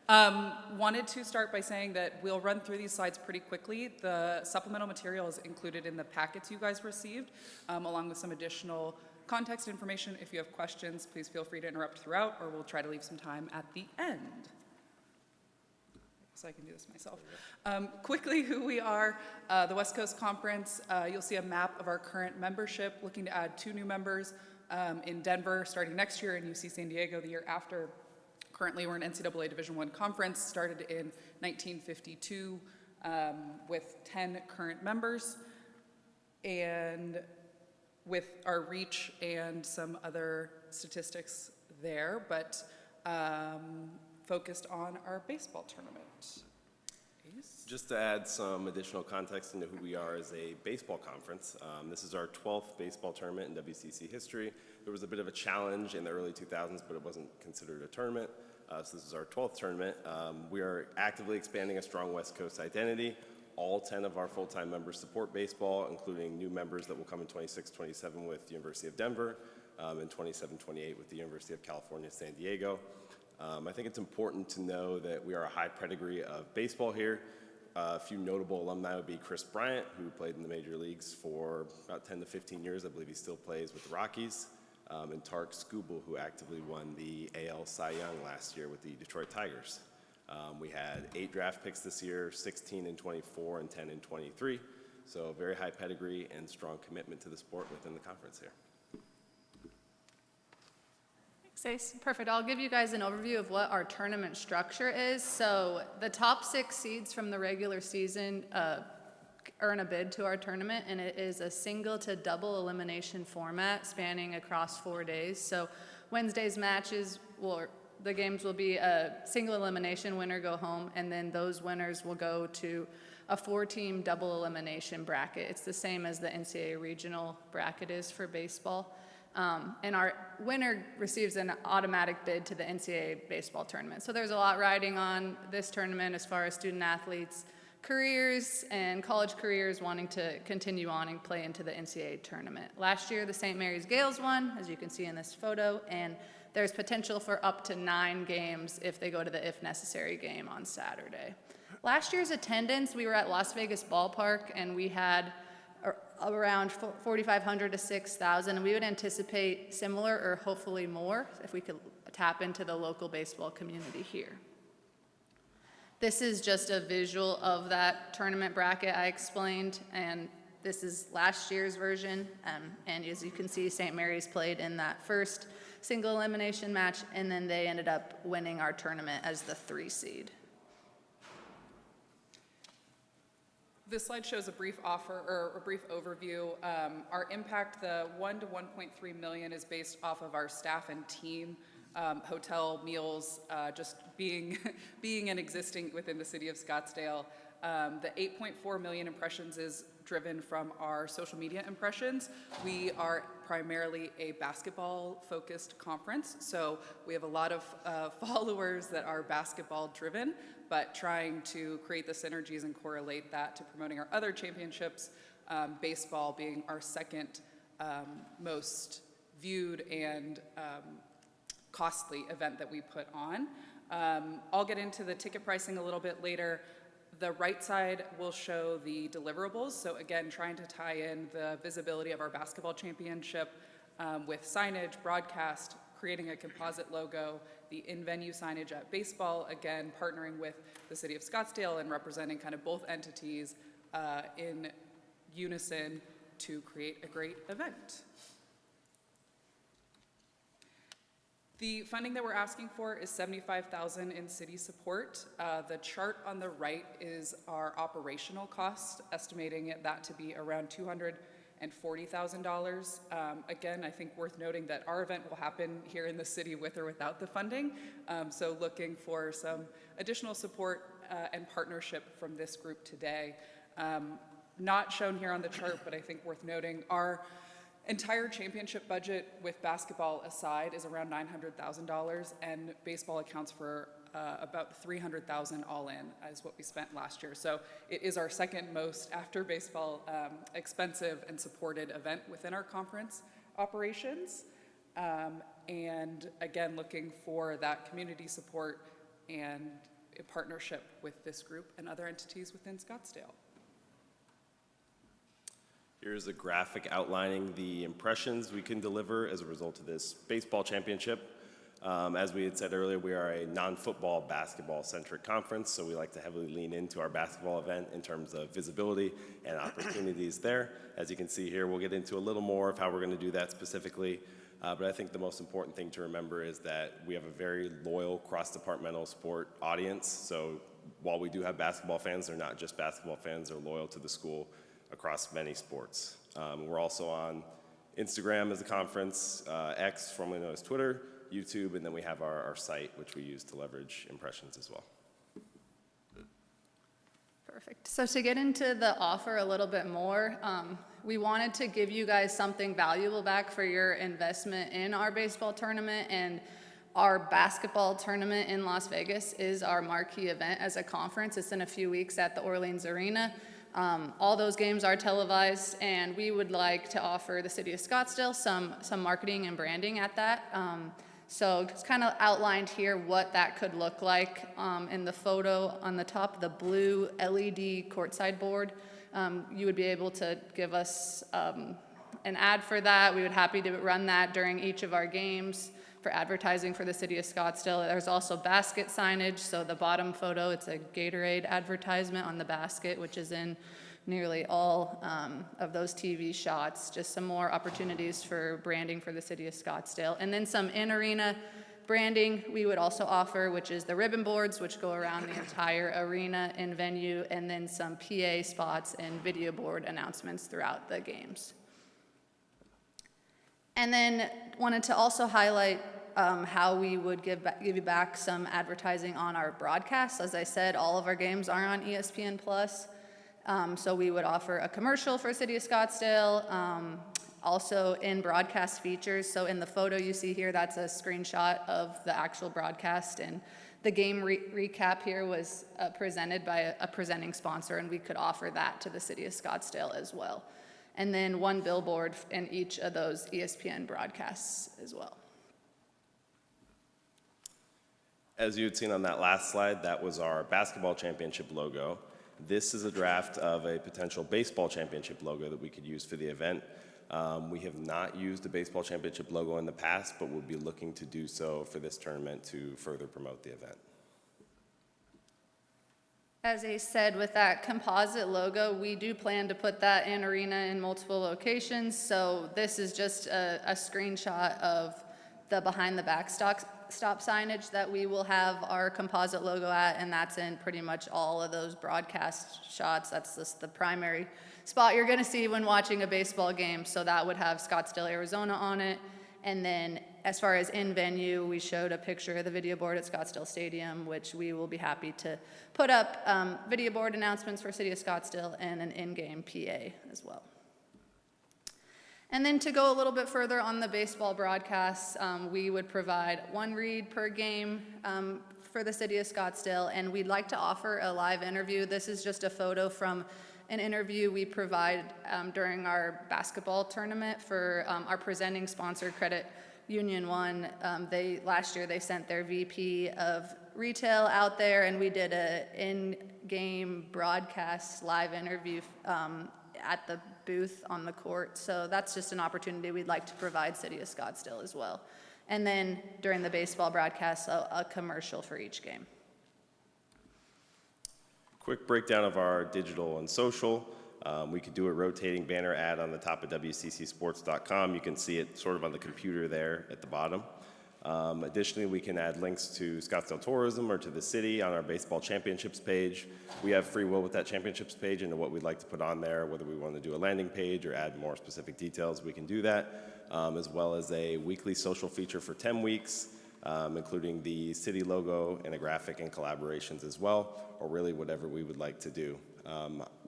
Wanted to start by saying that we'll run through these slides pretty quickly. The supplemental material is included in the packets you guys received, along with some additional context information. If you have questions, please feel free to interrupt throughout, or we'll try to leave some time at the end. So I can do this myself. Quickly, who we are, the West Coast Conference. You'll see a map of our current membership, looking to add 2 new members in Denver starting next year and UC San Diego the year after. Currently, we're an NCAA Division I conference, started in 1952 with 10 current members. And with our reach and some other statistics there, but focused on our baseball tournament. Ace? Just to add some additional context into who we are as a baseball conference, this is our 12th baseball tournament in WCC history. There was a bit of a challenge in the early 2000s, but it wasn't considered a tournament. So this is our 12th tournament. We are actively expanding a strong West Coast identity. All 10 of our full-time members support baseball, including new members that will come in 26-27 with the University of Denver, and 27-28 with the University of California, San Diego. I think it's important to know that we are a high pedigree of baseball here. A few notable alumni would be Chris Bryant, who played in the major leagues for about 10 to 15 years. I believe he still plays with the Rockies. And Tarek Skubal, who actively won the AL Cy Young last year with the Detroit Tigers. We had 8 draft picks this year, 16 in 24 and 10 in 23. So very high pedigree and strong commitment to the sport within the conference here. Thanks, Ace. Perfect. I'll give you guys an overview of what our tournament structure is. So the top 6 seeds from the regular season earn a bid to our tournament, and it is a single to double elimination format spanning across 4 days. So Wednesday's matches the games will be a single elimination, winner go home, and then those winners will go to a 4-team double elimination bracket. It's the same as the NCAA regional bracket is for baseball. And our winner receives an automatic bid to the NCAA baseball tournament. So there's a lot riding on this tournament as far as student athletes' careers and college careers wanting to continue on and play into the NCAA tournament. Last year, the St. Mary's Gales won, as you can see in this photo, and there's potential for up to 9 games if they go to the if necessary game on Saturday. Last year's attendance, we were at Las Vegas Ballpark, and we had around 4,500 to 6,000, and we would anticipate similar or hopefully more if we could tap into the local baseball community here. This is just a visual of that tournament bracket I explained, and this is last year's version. And as you can see, St. Mary's played in that first single elimination match, and then they ended up winning our tournament as the 3 seed. This slide shows a brief overview. Our impact, the 1 to 1.3 million, is based off of our staff and team, hotel, meals, just being and existing within the city of Scottsdale. The 8.4 million impressions is driven from our social media impressions. We are primarily a basketball-focused conference, so we have a lot of followers that are basketball-driven, but trying to create the synergies and correlate that to promoting our other championships, baseball being our second most viewed and costly event that we put on. I'll get into the ticket pricing a little bit later. The right side will show the deliverables. So again, trying to tie in the visibility of our basketball championship with signage, broadcast, creating a composite logo, the in-venue signage at baseball, again, partnering with the city of Scottsdale and representing kind of both entities in unison to create a great event. The funding that we're asking for is $75,000 in city support. The chart on the right is our operational cost, estimating that to be around $240,000. Again, I think worth noting that our event will happen here in the city with or without the funding. So looking for some additional support and partnership from this group today. Not shown here on the chart, but I think worth noting, our entire championship budget with basketball aside is around $900,000, and baseball accounts for about $300,000 all in, is what we spent last year. So it is our second most, after baseball, expensive and supported event within our conference operations. And again, looking for that community support and a partnership with this group and other entities within Scottsdale. Here's a graphic outlining the impressions we can deliver as a result of this baseball championship. As we had said earlier, we are a non-football, basketball-centric conference, so we like to heavily lean into our basketball event in terms of visibility and opportunities there. As you can see here, we'll get into a little more of how we're going to do that specifically, but I think the most important thing to remember is that we have a very loyal cross-departmental sport audience, so while we do have basketball fans, they're not just basketball fans, they're loyal to the school across many sports. We're also on Instagram as a conference, X, formerly known as Twitter, YouTube, and then we have our site, which we use to leverage impressions as well. Perfect. So to get into the offer a little bit more, we wanted to give you guys something valuable back for your investment in our baseball tournament, and our basketball tournament in Las Vegas is our marquee event as a conference. It's in a few weeks at the Orleans Arena. All those games are televised, and we would like to offer the city of Scottsdale some marketing and branding at that. So it's kind of outlined here what that could look like in the photo on the top, the blue LED courtside board. You would be able to give us an ad for that. We would happy to run that during each of our games for advertising for the city of Scottsdale. There's also basket signage. So the bottom photo, it's a Gatorade advertisement on the basket, which is in nearly all of those TV shots. Just some more opportunities for branding for the city of Scottsdale. And then some in-arena branding we would also offer, which is the ribbon boards, which go around the entire arena and venue, and then some PA spots and video board announcements throughout the games. And then wanted to also highlight how we would give you back some advertising on our broadcasts. As I said, all of our games are on ESPN+. So we would offer a commercial for City of Scottsdale, also in broadcast features. So in the photo you see here, that's a screenshot of the actual broadcast, and the game recap here was presented by a presenting sponsor, and we could offer that to the City of Scottsdale as well. And then one billboard in each of those ESPN broadcasts as well. As you had seen on that last slide, that was our basketball championship logo. This is a draft of a potential baseball championship logo that we could use for the event. We have not used a baseball championship logo in the past, but we'll be looking to do so for this tournament to further promote the event. As I said, with that composite logo, we do plan to put that in arena in multiple locations. So this is just a screenshot of the behind the backstop signage that we will have our composite logo at, and that's in pretty much all of those broadcast shots. That's just the primary spot you're gonna see when watching a baseball game. So that would have Scottsdale, Arizona on it. And then as far as in venue, we showed a picture of the video board at Scottsdale Stadium, which we will be happy to put up video board announcements for City of Scottsdale and an in-game PA as well. And then to go a little bit further on the baseball broadcasts, we would provide one read per game for the City of Scottsdale, and we'd like to offer a live interview. This is just a photo from an interview we provide during our basketball tournament for our presenting sponsor, Credit Union One. Last year they sent their VP of retail out there, and we did a in-game broadcast live interview at the booth on the court. So that's just an opportunity we'd like to provide City of Scottsdale as well. And then during the baseball broadcast, a commercial for each game. Quick breakdown of our digital and social. We could do a rotating banner ad on the top of WCCsports.com. You can see it sort of on the computer there at the bottom. Additionally, we can add links to Scottsdale Tourism or to the city on our baseball championships page. We have free will with that championships page into what we'd like to put on there, whether we want to do a landing page or add more specific details, we can do that, as well as a weekly social feature for 10 weeks, including the city logo and a graphic and collaborations as well, or really whatever we would like to do.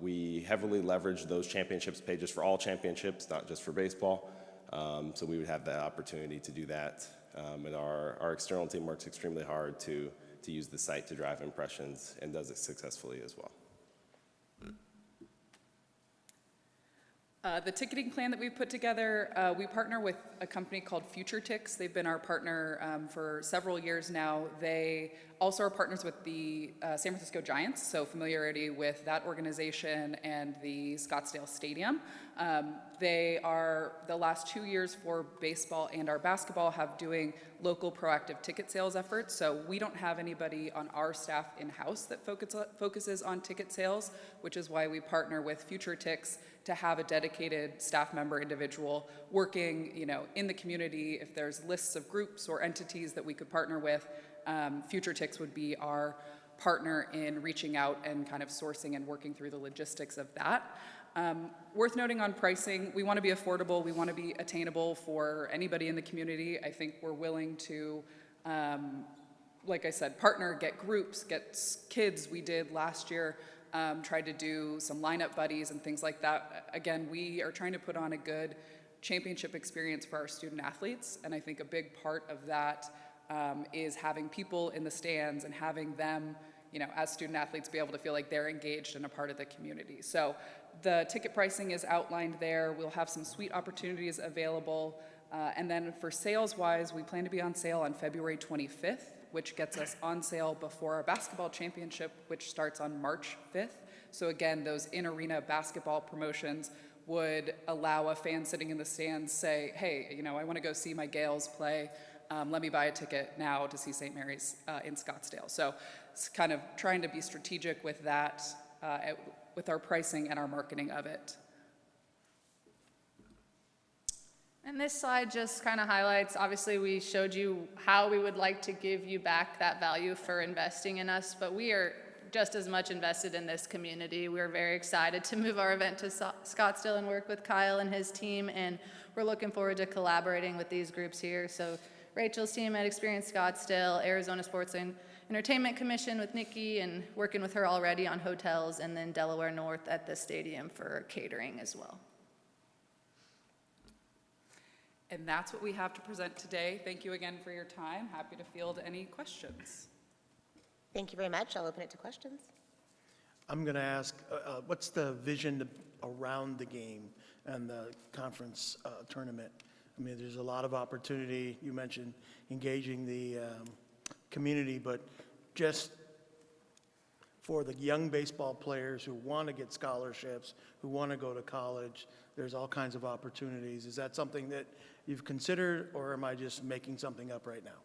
We heavily leverage those championships pages for all championships, not just for baseball. So we would have that opportunity to do that. And our external team works extremely hard to use the site to drive impressions and does it successfully as well. The ticketing plan that we've put together, we partner with a company called Future Ticks. They've been our partner for several years now. They also are partners with the San Francisco Giants, so familiarity with that organization and the Scottsdale Stadium. They are, the last 2 years for baseball and our basketball, have doing local proactive ticket sales efforts. So we don't have anybody on our staff in-house that focuses on ticket sales, which is why we partner with Future Ticks to have a dedicated staff member individual working, in the community. If there's lists of groups or entities that we could partner with, Future Ticks would be our partner in reaching out and kind of sourcing and working through the logistics of that. Worth noting on pricing, we want to be affordable, we want to be attainable for anybody in the community. I think we're willing to, like I said, partner, get groups, get kids. We did last year, tried to do some lineup buddies and things like that. Again, we are trying to put on a good championship experience for our student athletes, and I think a big part of that is having people in the stands and having them, as student athletes, be able to feel like they're engaged and a part of the community. So the ticket pricing is outlined there. We'll have some suite opportunities available. And then for sales-wise, we plan to be on sale on February 25th, which gets us on sale before our basketball championship, which starts on March 5th. So again, those in-arena basketball promotions would allow a fan sitting in the stands say, hey, I want to go see my Gales play. Let me buy a ticket now to see St. Mary's in Scottsdale. So it's kind of trying to be strategic with that, with our pricing and our marketing of it. And this slide just kind of highlights, obviously we showed you how we would like to give you back that value for investing in us, but we are just as much invested in this community. We're very excited to move our event to Scottsdale and work with Kyle and his team, and we're looking forward to collaborating with these groups here. So Rachel's team at Experience Scottsdale, Arizona Sports and Entertainment Commission with Nikki, and working with her already on hotels, and then Delaware North at the stadium for catering as well. And that's what we have to present today. Thank you again for your time. Happy to field any questions. Thank you very much. I'll open it to questions. I'm going to ask, what's the vision around the game and the conference tournament? I mean, there's a lot of opportunity. You mentioned engaging the community, but just for the young baseball players who want to get scholarships, who want to go to college, there's all kinds of opportunities. Is that something that you've considered, or am I just making something up right now?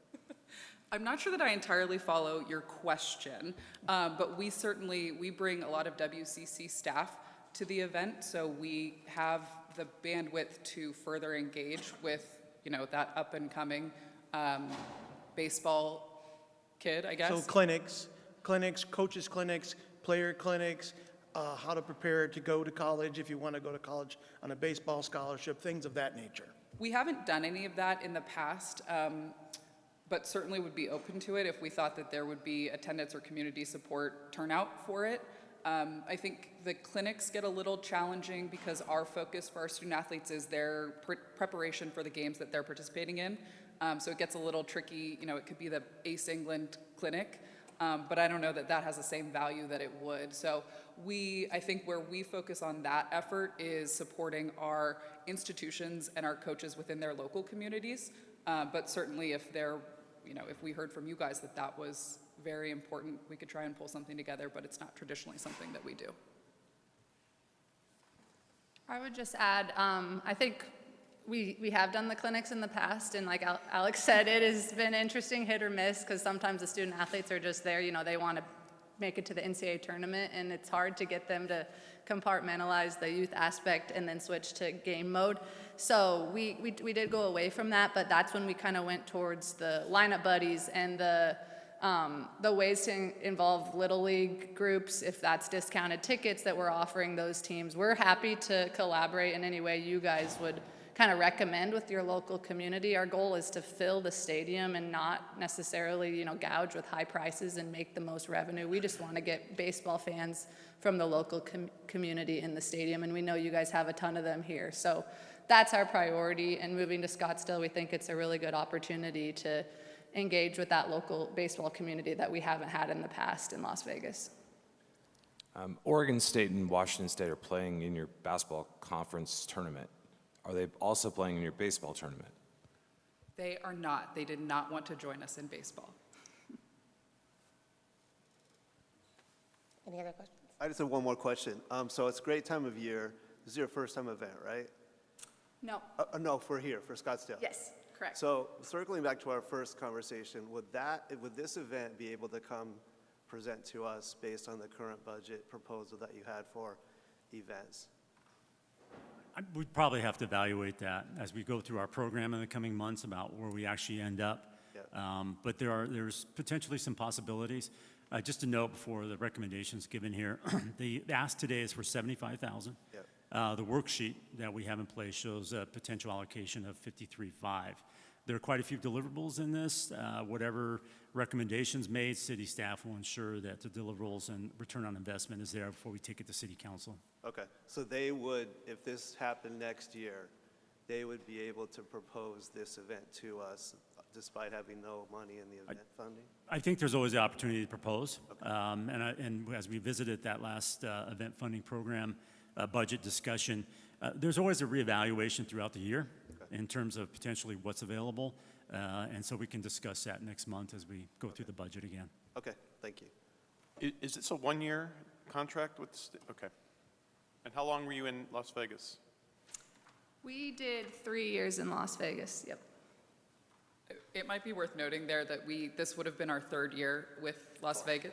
I'm not sure that I entirely follow your question, but we bring a lot of WCC staff to the event, so we have the bandwidth to further engage with, that up and coming baseball kid, I guess. So clinics, coaches clinics, player clinics, how to prepare to go to college if you want to go to college on a baseball scholarship, things of that nature. We haven't done any of that in the past, but certainly would be open to it if we thought that there would be attendance or community support turnout for it. I think the clinics get a little challenging because our focus for our student athletes is their preparation for the games that they're participating in. So it gets a little tricky. It could be the Ace England clinic, but I don't know that that has the same value that it would. So I think where we focus on that effort is supporting our institutions and our coaches within their local communities. But certainly if if we heard from you guys that that was very important, we could try and pull something together, but it's not traditionally something that we do. I would just add, I think we have done the clinics in the past, and like Alex said, it has been interesting, hit or miss, because sometimes the student athletes are just there, they want to make it to the NCAA tournament, and it's hard to get them to compartmentalize the youth aspect and then switch to game mode. So we did go away from that, but that's when we kind of went towards the lineup buddies and the ways to involve Little League groups, if that's discounted tickets that we're offering those teams. We're happy to collaborate in any way you guys would kind of recommend with your local community. Our goal is to fill the stadium and not necessarily, gouge with high prices and make the most revenue. We just want to get baseball fans from the local community in the stadium, and we know you guys have a ton of them here. So that's our priority, and moving to Scottsdale, we think it's a really good opportunity to engage with that local baseball community that we haven't had in the past in Las Vegas. Oregon State and Washington State are playing in your basketball conference tournament. Are they also playing in your baseball tournament? They are not. They did not want to join us in baseball. Any other questions? I just have one more question. So it's a great time of year. This is your first time event, right? No. No, for here, for Scottsdale. Yes, correct. So circling back to our first conversation, would this event be able to come present to us based on the current budget proposal that you had for events? We'd probably have to evaluate that as we go through our program in the coming months about where we actually end up. Yeah. But there's potentially some possibilities. Just a note before the recommendations given here, the ask today is for $75,000. Yep. The worksheet that we have in place shows a potential allocation of $53.5. There are quite a few deliverables in this. Whatever recommendations made, city staff will ensure that the deliverables and return on investment is there before we take it to city council. Okay, so they would, if this happened next year, they would be able to propose this event to us despite having no money in the event funding? I think there's always the opportunity to propose. Okay. And as we visited that last event funding program budget discussion, there's always a reevaluation throughout the year in terms of potentially what's available. And so we can discuss that next month as we go through the budget again. Okay, thank you. Is this a one-year contract with, okay. And how long were you in Las Vegas? We did 3 years in Las Vegas, yep. It might be worth noting there that this would have been our third year with Las Vegas,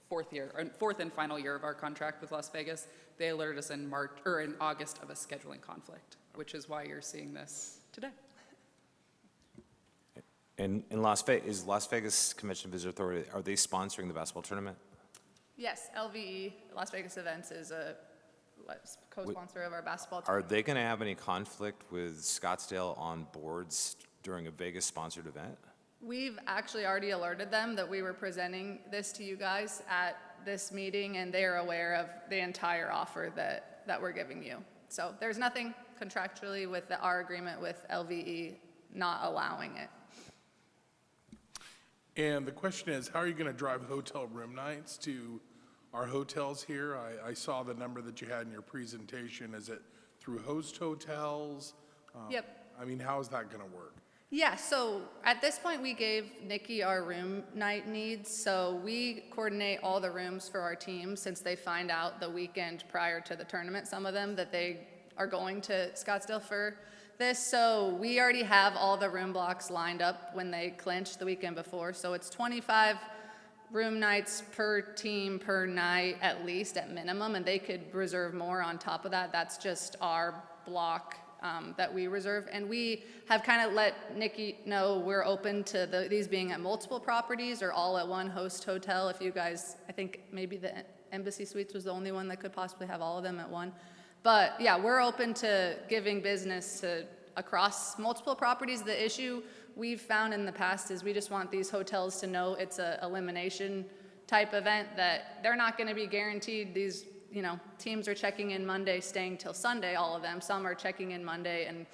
fourth and final year of our contract with Las Vegas. They alerted us in August of a scheduling conflict, which is why you're seeing this today. And in Las Vegas, is Las Vegas Convention and Visitor Authority, are they sponsoring the basketball tournament? Yes, LVE, Las Vegas Events, is a co-sponsor of our basketball Are tournament. they going to have any conflict with Scottsdale on boards during a Vegas-sponsored event? We've actually already alerted them that we were presenting this to you guys at this meeting, and they are aware of the entire offer that we're giving you. So there's nothing contractually with our agreement with LVE not allowing it. And the question is, how are you going to drive hotel room nights to our hotels here? I saw the number that you had in your presentation. Is it through host hotels? Yep. I mean, how is that going to work? Yeah, so at this point, we gave Nikki our room night needs. So we coordinate all the rooms for our team since they find out the weekend prior to the tournament, some of them, that they are going to Scottsdale for this. So we already have all the room blocks lined up when they clinch the weekend before. So it's 25 room nights per team per night, at least at minimum, and they could reserve more on top of that. That's just our block that we reserve. And we have kind of let Nikki know we're open to these being at multiple properties or all at one host hotel. If you guys, I think maybe the Embassy Suites was the only one that could possibly have all of them at one. But yeah, we're open to giving business to across multiple properties. The issue we've found in the past is we just want these hotels to know it's a elimination type event, that they're not going to be guaranteed these, you know, teams are checking in Monday, staying till Sunday, all of them. Some are checking in Monday and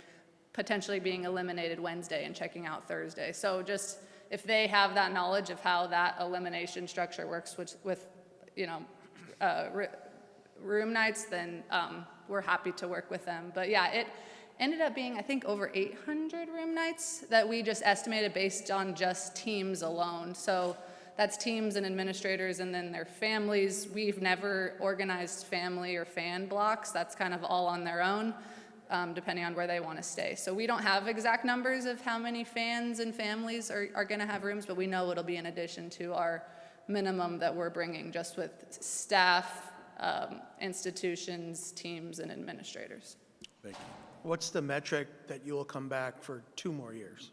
potentially being eliminated Wednesday and checking out Thursday. So just if they have that knowledge of how that elimination structure works with you know, room nights, then we're happy to work with them. But yeah, it ended up being, I think, over 800 room nights that we just estimated based on just teams alone. So that's teams and administrators and then their families. We've never organized family or fan blocks. That's kind of all on their own, depending on where they want to stay. So we don't have exact numbers of how many fans and families are going to have rooms, but we know it'll be in addition to our minimum that we're bringing just with staff, institutions, teams, and administrators. Thank you. What's the metric that you will come back for 2 more years?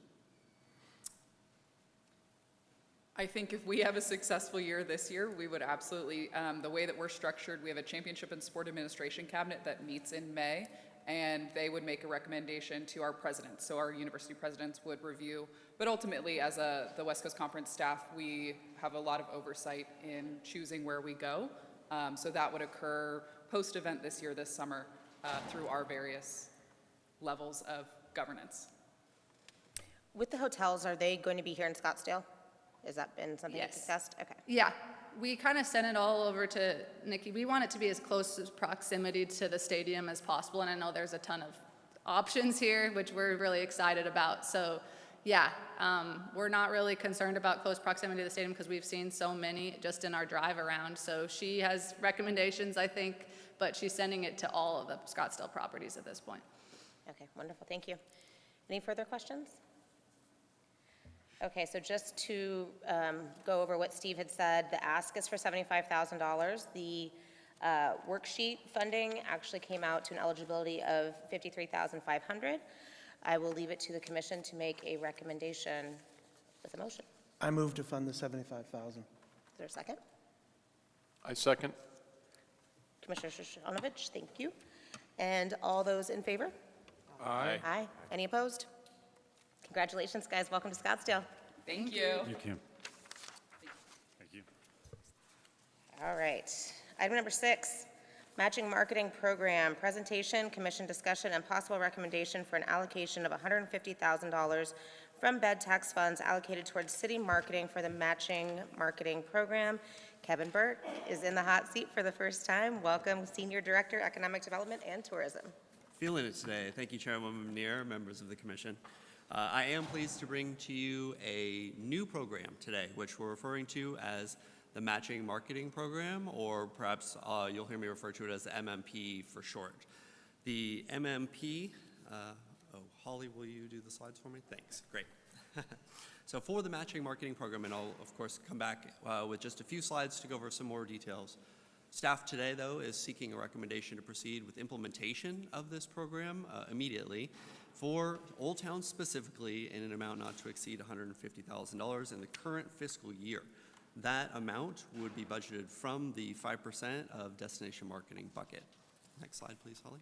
I think if we have a successful year this year, we would absolutely, the way that we're structured, we have a championship and sport administration cabinet that meets in May, and they would make a recommendation to our presidents. So our university presidents would review, but ultimately as the West Coast Conference staff, we have a lot of oversight in choosing where we go. So that would occur post-event this year, this summer, through our various levels of governance. With the hotels, are they going to be here in Scottsdale? Has that been something Yes. discussed? Okay. Yeah, we kind of sent it all over to Nikki. We want it to be as close as proximity to the stadium as possible, and I know there's a ton of options here, which we're really excited about. So, yeah, we're not really concerned about close proximity to the stadium because we've seen so many just in our drive around. So she has recommendations, I think, but she's sending it to all of the Scottsdale properties at this point. Okay, wonderful, thank you. Any further questions? Okay, so just to go over what Steve had said, the ask is for $75,000. The worksheet funding actually came out to an eligibility of $53,500. I will leave it to the commission to make a recommendation with a motion. I move to fund the 75,000. Is there a second? I second. Commissioner Shoshanovich, thank you. And all those in favor? Aye. Aye. Any opposed? Congratulations, guys. Welcome to Scottsdale. Thank you. Thank you. Thank you. All right. Item number 6, matching marketing program, presentation, commission discussion, and possible recommendation for an allocation of $150,000 from bed tax funds allocated towards city marketing for the matching marketing program. Kevin Burt is in the hot seat for the first time. Welcome, Senior Director, Economic Development and Tourism. Feeling it today. Thank you, Chairwoman Muneer, members of the Commission. I am pleased to bring to you a new program today, which we're referring to as the Matching Marketing Program, or perhaps you'll hear me refer to it as the MMP for short. The MMP, Holly, will you do the slides for me? Thanks, great. So for the Matching Marketing Program, and I'll of course come back with just a few slides to go over some more details. Staff today, though, is seeking a recommendation to proceed with implementation of this program immediately for Old Town specifically in an amount not to exceed $150,000 in the current fiscal year. That amount would be budgeted from the 5% of destination marketing bucket. Next slide, please, Holly.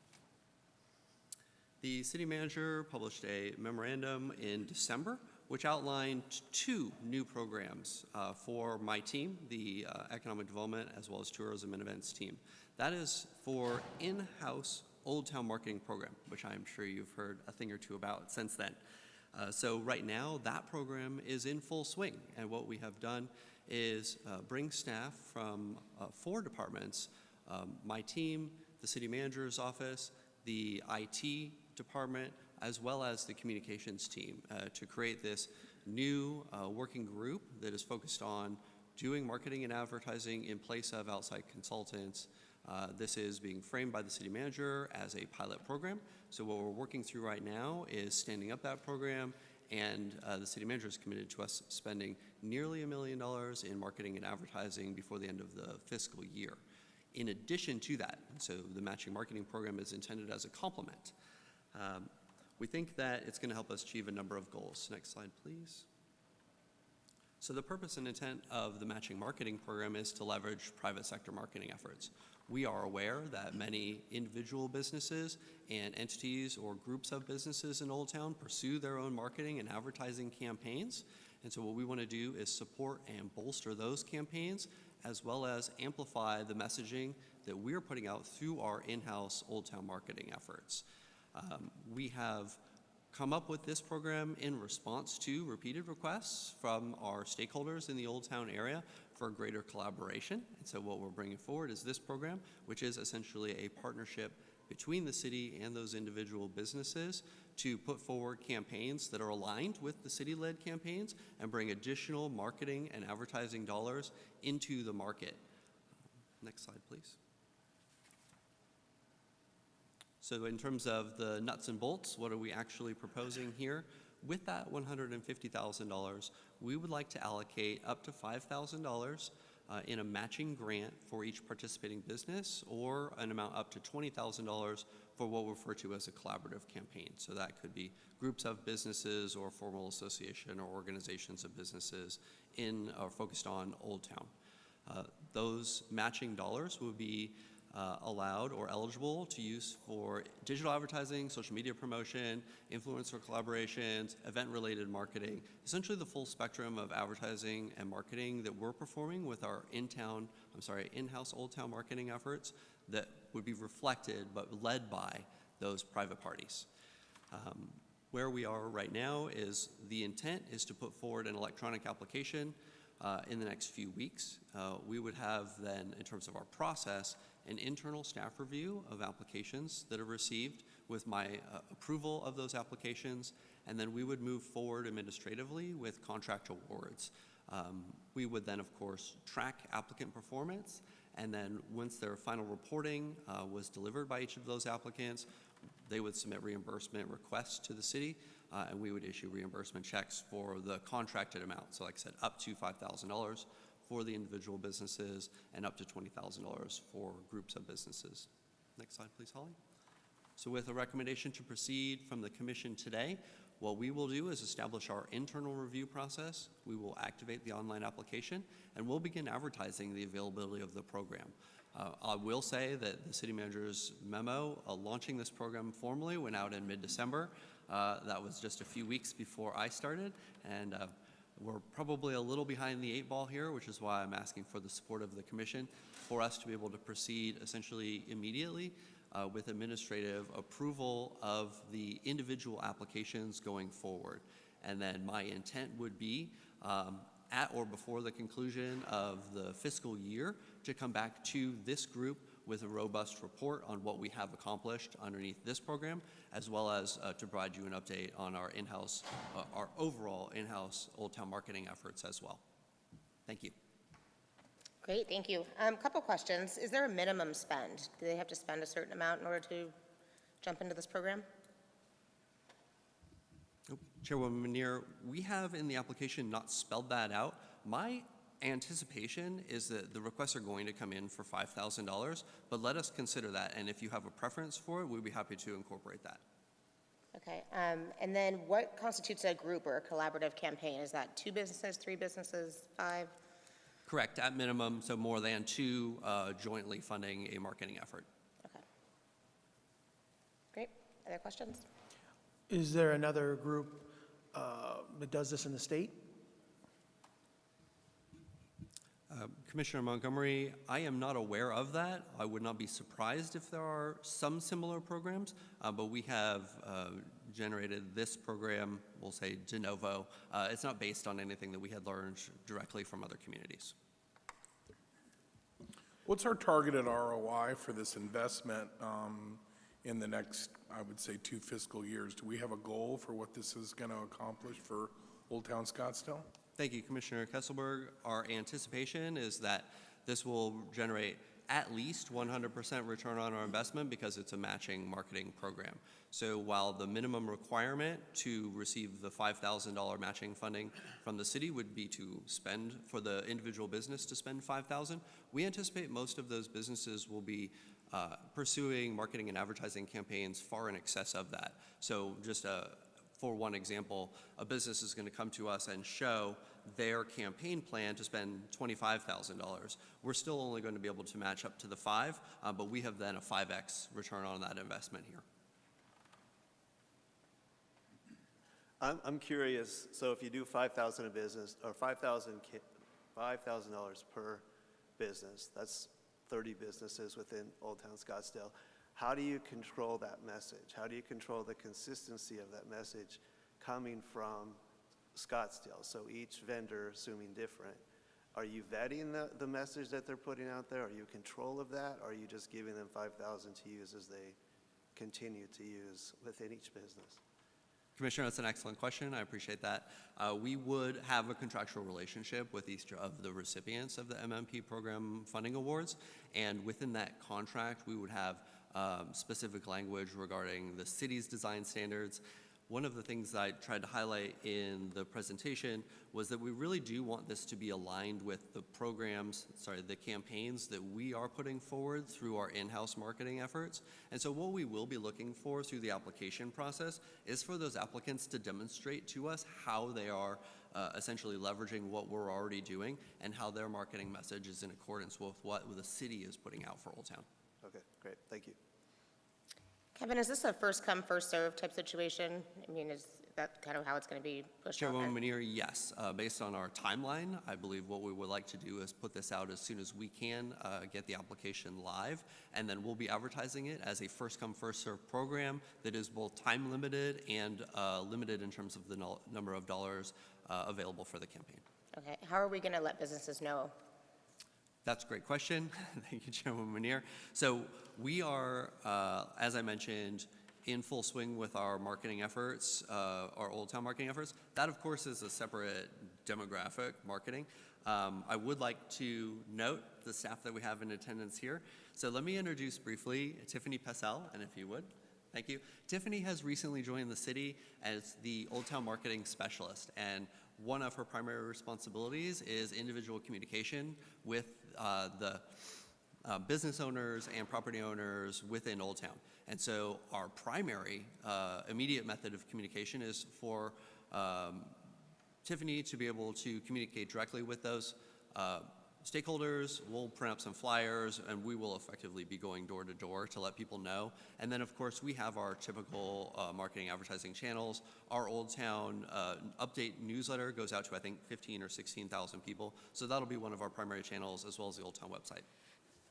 The city manager published a memorandum in December which outlined 2 new programs for my team, the Economic Development as well as Tourism and Events team. That is for in-house Old Town Marketing Program, which I'm sure you've heard a thing or two about since then. So right now, that program is in full swing, and what we have done is bring staff from 4 departments, my team, the city manager's office, the IT department, as well as the communications team to create this new working group that is focused on doing marketing and advertising in place of outside consultants. This is being framed by the city manager as a pilot program. So what we're working through right now is standing up that program, and the city manager is committed to us spending nearly $1 million in marketing and advertising before the end of the fiscal year. In addition to that, so the matching marketing program is intended as a complement. We think that it's going to help us achieve a number of goals. Next slide, please. So the purpose and intent of the matching marketing program is to leverage private sector marketing efforts. We are aware that many individual businesses and entities or groups of businesses in Old Town pursue their own marketing and advertising campaigns. And so what we want to do is support and bolster those campaigns, as well as amplify the messaging that we're putting out through our in-house Old Town marketing efforts. We have come up with this program in response to repeated requests from our stakeholders in the Old Town area for greater collaboration. And so what we're bringing forward is this program, which is essentially a partnership between the city and those individual businesses to put forward campaigns that are aligned with the city-led campaigns and bring additional marketing and advertising dollars into the market. Next slide, please. So in terms of the nuts and bolts, what are we actually proposing here? With that $150,000, we would like to allocate up to $5,000 in a matching grant for each participating business, or an amount up to $20,000 for what we refer to as a collaborative campaign. So that could be groups of businesses or formal association or organizations of businesses in or focused on Old Town. Those matching dollars will be allowed or eligible to use for digital advertising, social media promotion, influencer collaborations, event-related marketing, essentially the full spectrum of advertising and marketing that we're performing with our in-house Old Town marketing efforts that would be reflected but led by those private parties. Where we are right now is the intent is to put forward an electronic application in the next few weeks. We would have then, in terms of our process, an internal staff review of applications that are received with my approval of those applications, and then we would move forward administratively with contract awards. We would then, of course, track applicant performance, and then once their final reporting was delivered by each of those applicants, they would submit reimbursement requests to the city, and we would issue reimbursement checks for the contracted amount. So like I said, up to $5,000 for the individual businesses and up to $20,000 for groups of businesses. Next slide, please, Holly. So with a recommendation to proceed from the commission today, what we will do is establish our internal review process. We will activate the online application, and we'll begin advertising the availability of the program. I will say that the city manager's memo launching this program formally went out in mid-December. That was just a few weeks before I started, and we're probably a little behind the 8 ball here, which is why I'm asking for the support of the commission for us to be able to proceed essentially immediately with administrative approval of the individual applications going forward. And then my intent would be at or before the conclusion of the fiscal year to come back to this group with a robust report on what we have accomplished underneath this program, as well as to provide you an update on our in-house, our overall in-house Old Town marketing efforts as well. Thank you. Great, thank you. Couple questions. Is there a minimum spend? Do they have to spend a certain amount in order to jump into this program? Chairwoman Meneer, we have in the application not spelled that out. My anticipation is that the requests are going to come in for $5,000, but let us consider that, and if you have a preference for it, we'd be happy to incorporate that. Okay, and then what constitutes a group or a collaborative campaign? Is that 2 businesses, 3 businesses, 5? Correct, at minimum, so more than 2 jointly funding a marketing effort. Okay. Great, other questions? Is there another group that does this in the state? Commissioner Montgomery, I am not aware of that. I would not be surprised if there are some similar programs, but we have generated this program, we'll say de novo. It's not based on anything that we had learned directly from other communities. What's our targeted ROI for this investment in the next, I would say, 2 fiscal years? Do we have a goal for what this is going to accomplish for Old Town Scottsdale? Thank you, Commissioner Kesselberg. Our anticipation is that this will generate at least 100% return on our investment because it's a matching marketing program. So while the minimum requirement to receive the $5,000 matching funding from the city would be to spend for the individual business to spend $5,000, we anticipate most of those businesses will be pursuing marketing and advertising campaigns far in excess of that. So just for one example, a business is going to come to us and show their campaign plan to spend $25,000. We're still only going to be able to match up to the 5, but we have then a 5x return on that investment here. I'm curious, so if you do $5,000 a business, or $5,000 per business, that's 30 businesses within Old Town Scottsdale. How do you control that message? How do you control the consistency of that message coming from Scottsdale? So each vendor, assuming different, are you vetting the message that they're putting out there? Are you in control of that? Or are you just giving them $5,000 to use as they continue to use within each business? Commissioner, that's an excellent question. I appreciate that. We would have a contractual relationship with each of the recipients of the MMP program funding awards, and within that contract, we would have specific language regarding the city's design standards. One of the things that I tried to highlight in the presentation was that we really do want this to be aligned with the the campaigns that we are putting forward through our in-house marketing efforts. And so what we will be looking for through the application process is for those applicants to demonstrate to us how they are essentially leveraging what we're already doing and how their marketing message is in accordance with what the city is putting out for Old Town. Okay, great, thank you. Kevin, is this a first come, first served type situation? I mean, that kind of how it's going to be pushed off? Chairwoman Menear, yes. Based on our timeline, I believe what we would like to do is put this out as soon as we can, get the application live, and then we'll be advertising it as a first-come, first-served program that is both time-limited and limited in terms of the number of dollars available for the campaign. Okay, how are we going to let businesses know? That's a great question. Thank you, Chairwoman Menear. So we are, as I mentioned, in full swing with our marketing efforts, our Old Town marketing efforts. That, of course, is a separate demographic marketing. I would like to note the staff that we have in attendance here. So let me introduce briefly Tiffany Pessell, and if you would. Thank you. Tiffany has recently joined the city as the Old Town marketing specialist, and one of her primary responsibilities is individual communication with the business owners and property owners within Old Town. And so our primary immediate method of communication is for Tiffany to be able to communicate directly with those stakeholders. We'll print up some flyers, and we will effectively be going door to door to let people know. And then, of course, we have our typical marketing advertising channels. Our Old Town update newsletter goes out to, I think, 15 or 16,000 people. So that'll be one of our primary channels, as well as the Old Town website.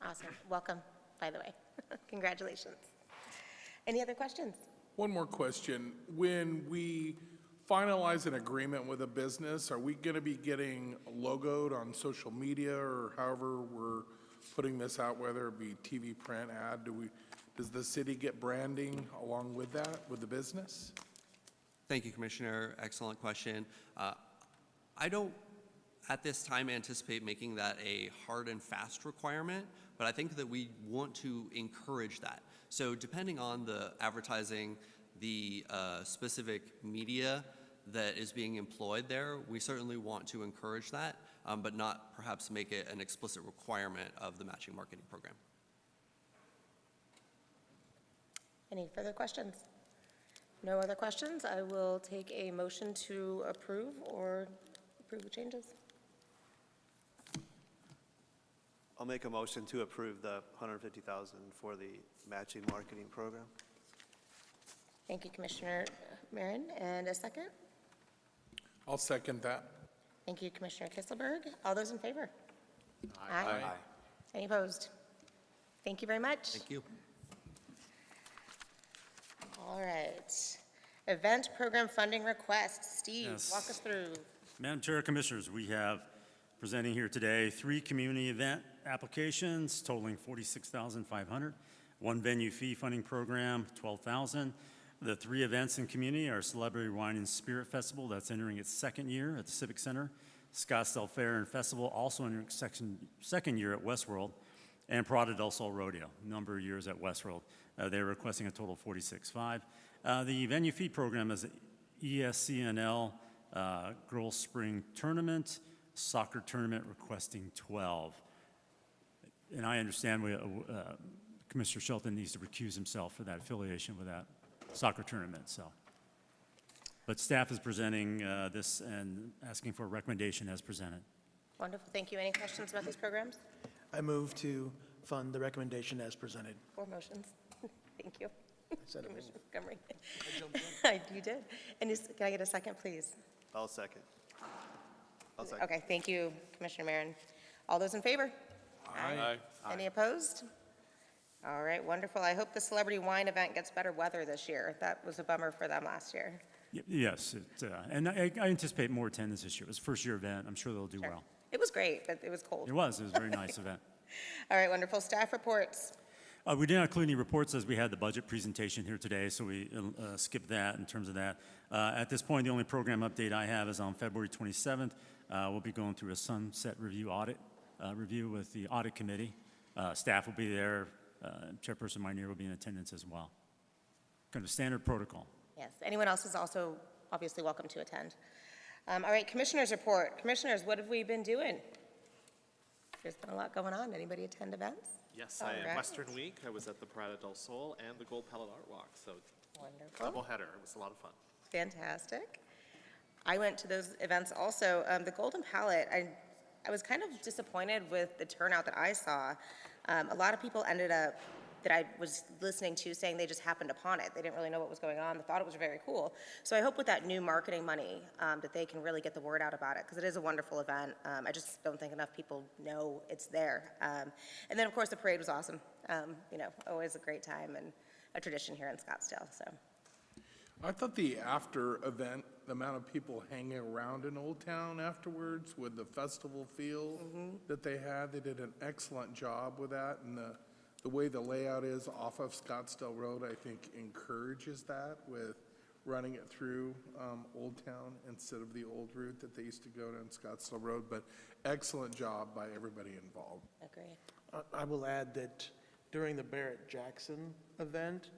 Awesome. Welcome, by the way. Congratulations. Any other questions? One more question. When we finalize an agreement with a business, are we going to be getting logoed on social media or however we're putting this out, whether it be TV, print, ad? Does the city get branding along with that, with the business? Thank you, Commissioner. Excellent question. I don't, at this time, anticipate making that a hard and fast requirement, but I think that we want to encourage that. So depending on the advertising, the specific media that is being employed there, we certainly want to encourage that, but not perhaps make it an explicit requirement of the matching marketing program. Any further questions? No other questions? I will take a motion to approve or approve the changes. I'll make a motion to approve the $150,000 for the matching marketing program. Thank you, Commissioner Marin. And a second? I'll second that. Thank you, Commissioner Kisselberg. All those in favor? Aye. Any opposed? Thank you very much. Thank you. All right. Event program funding request. Steve, Yes. walk us through. Madam Chair, Commissioners, we have presenting here today 3 community event applications totaling $46,500, 1 venue fee funding program, $12,000. The 3 events in community are Celebrity Wine and Spirit Festival, that's entering its 2nd year at the Civic Center, Scottsdale Fair and Festival, also entering its 2nd year at Westworld, and Prada del Sol Rodeo, number of years at Westworld. They're requesting a total of $46,500. The venue fee program is ESCNL Girls Spring Tournament, soccer tournament requesting 12. And I understand Commissioner Shelton needs to recuse himself for that affiliation with that soccer tournament, so. But staff is presenting this and asking for a recommendation as presented. Wonderful. Thank you. Any questions about these programs? I move to fund the recommendation as presented. 4 motions. Thank you. I said it. Commissioner Montgomery. You did. And can I get a second, please? I'll second. I'll second. Okay, thank you, Commissioner Marin. All those in favor? Aye. Any opposed? All right, wonderful. I hope the Celebrity Wine event gets better weather this year. That was a bummer for them last year. Yes, and I anticipate more attendance this year. It was a first-year event. I'm sure they'll do well. It was great, but it was cold. It was a very nice event. All right, wonderful. Staff reports. We did not include any reports as we had the budget presentation here today, so we skipped that in terms of that. At this point, the only program update I have is on February 27th. We'll be going through a sunset review audit review with the audit committee. Staff will be there. Chairperson Menear will be in attendance as well. Kind of standard protocol. Yes, anyone else is also obviously welcome to attend. All right, commissioners report. Commissioners, what have we been doing? There's been a lot going on. Anybody attend events? Yes, All I am. right. Western Week, I was at the Prada del Sol and the Gold Palette Art Walk, so Wonderful. double header. It was a lot of fun. Fantastic. I went to those events also. The Golden Palette, I was kind of disappointed with the turnout that I saw. A lot of people ended up that I was listening to saying they just happened upon it. They didn't really know what was going on. They thought it was very cool. So I hope with that new marketing money that they can really get the word out about it, because it is a wonderful event. I just don't think enough people know it's there. And then, of course, the parade was awesome. You know, always a great time and a tradition here in Scottsdale. So. I thought the after event, the amount of people hanging around in Old Town afterwards with the festival feel that they had, they did an excellent job with that. And the way the layout is off of Scottsdale Road, I think encourages that with running it through Old Town instead of the old route that they used to go down Scottsdale Road. But excellent job by everybody involved. Agreed. I will add that during the Barrett-Jackson event,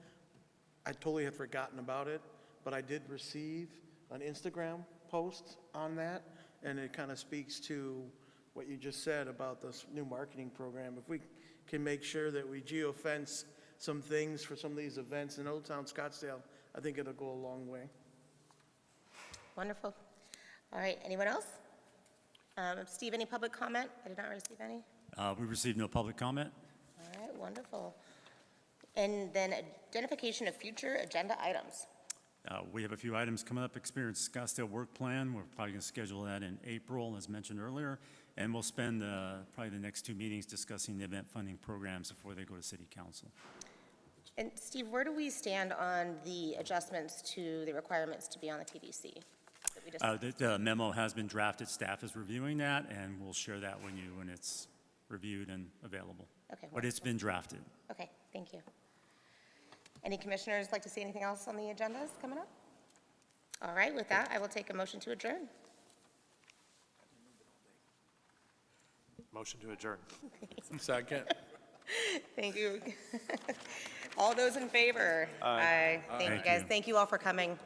I totally had forgotten about it, but I did receive an Instagram post on that, and it kind of speaks to what you just said about this new marketing program. If we can make sure that we geofence some things for some of these events in Old Town Scottsdale, I think it'll go a long way. Wonderful. All right, anyone else? Steve, any public comment? I did not receive any. We received no public comment. All right, wonderful. And then identification of future agenda items. We have a few items coming up. Experience Scottsdale Work Plan. We're probably going to schedule that in April, as mentioned earlier. And we'll spend probably the next 2 meetings discussing the event funding programs before they go to City Council. And Steve, where do we stand on the adjustments to the requirements to be on the TDC? That we just- The memo has been drafted. Staff is reviewing that, and we'll share that with you when it's reviewed and available. Okay, but it's been drafted. Okay, thank you. Any commissioners like to see anything else on the agendas coming up? All right, with that, I will take a motion to adjourn. Motion to adjourn. Second. Thank you. All those in favor? Aye. Thank you, guys. Thank you all for coming.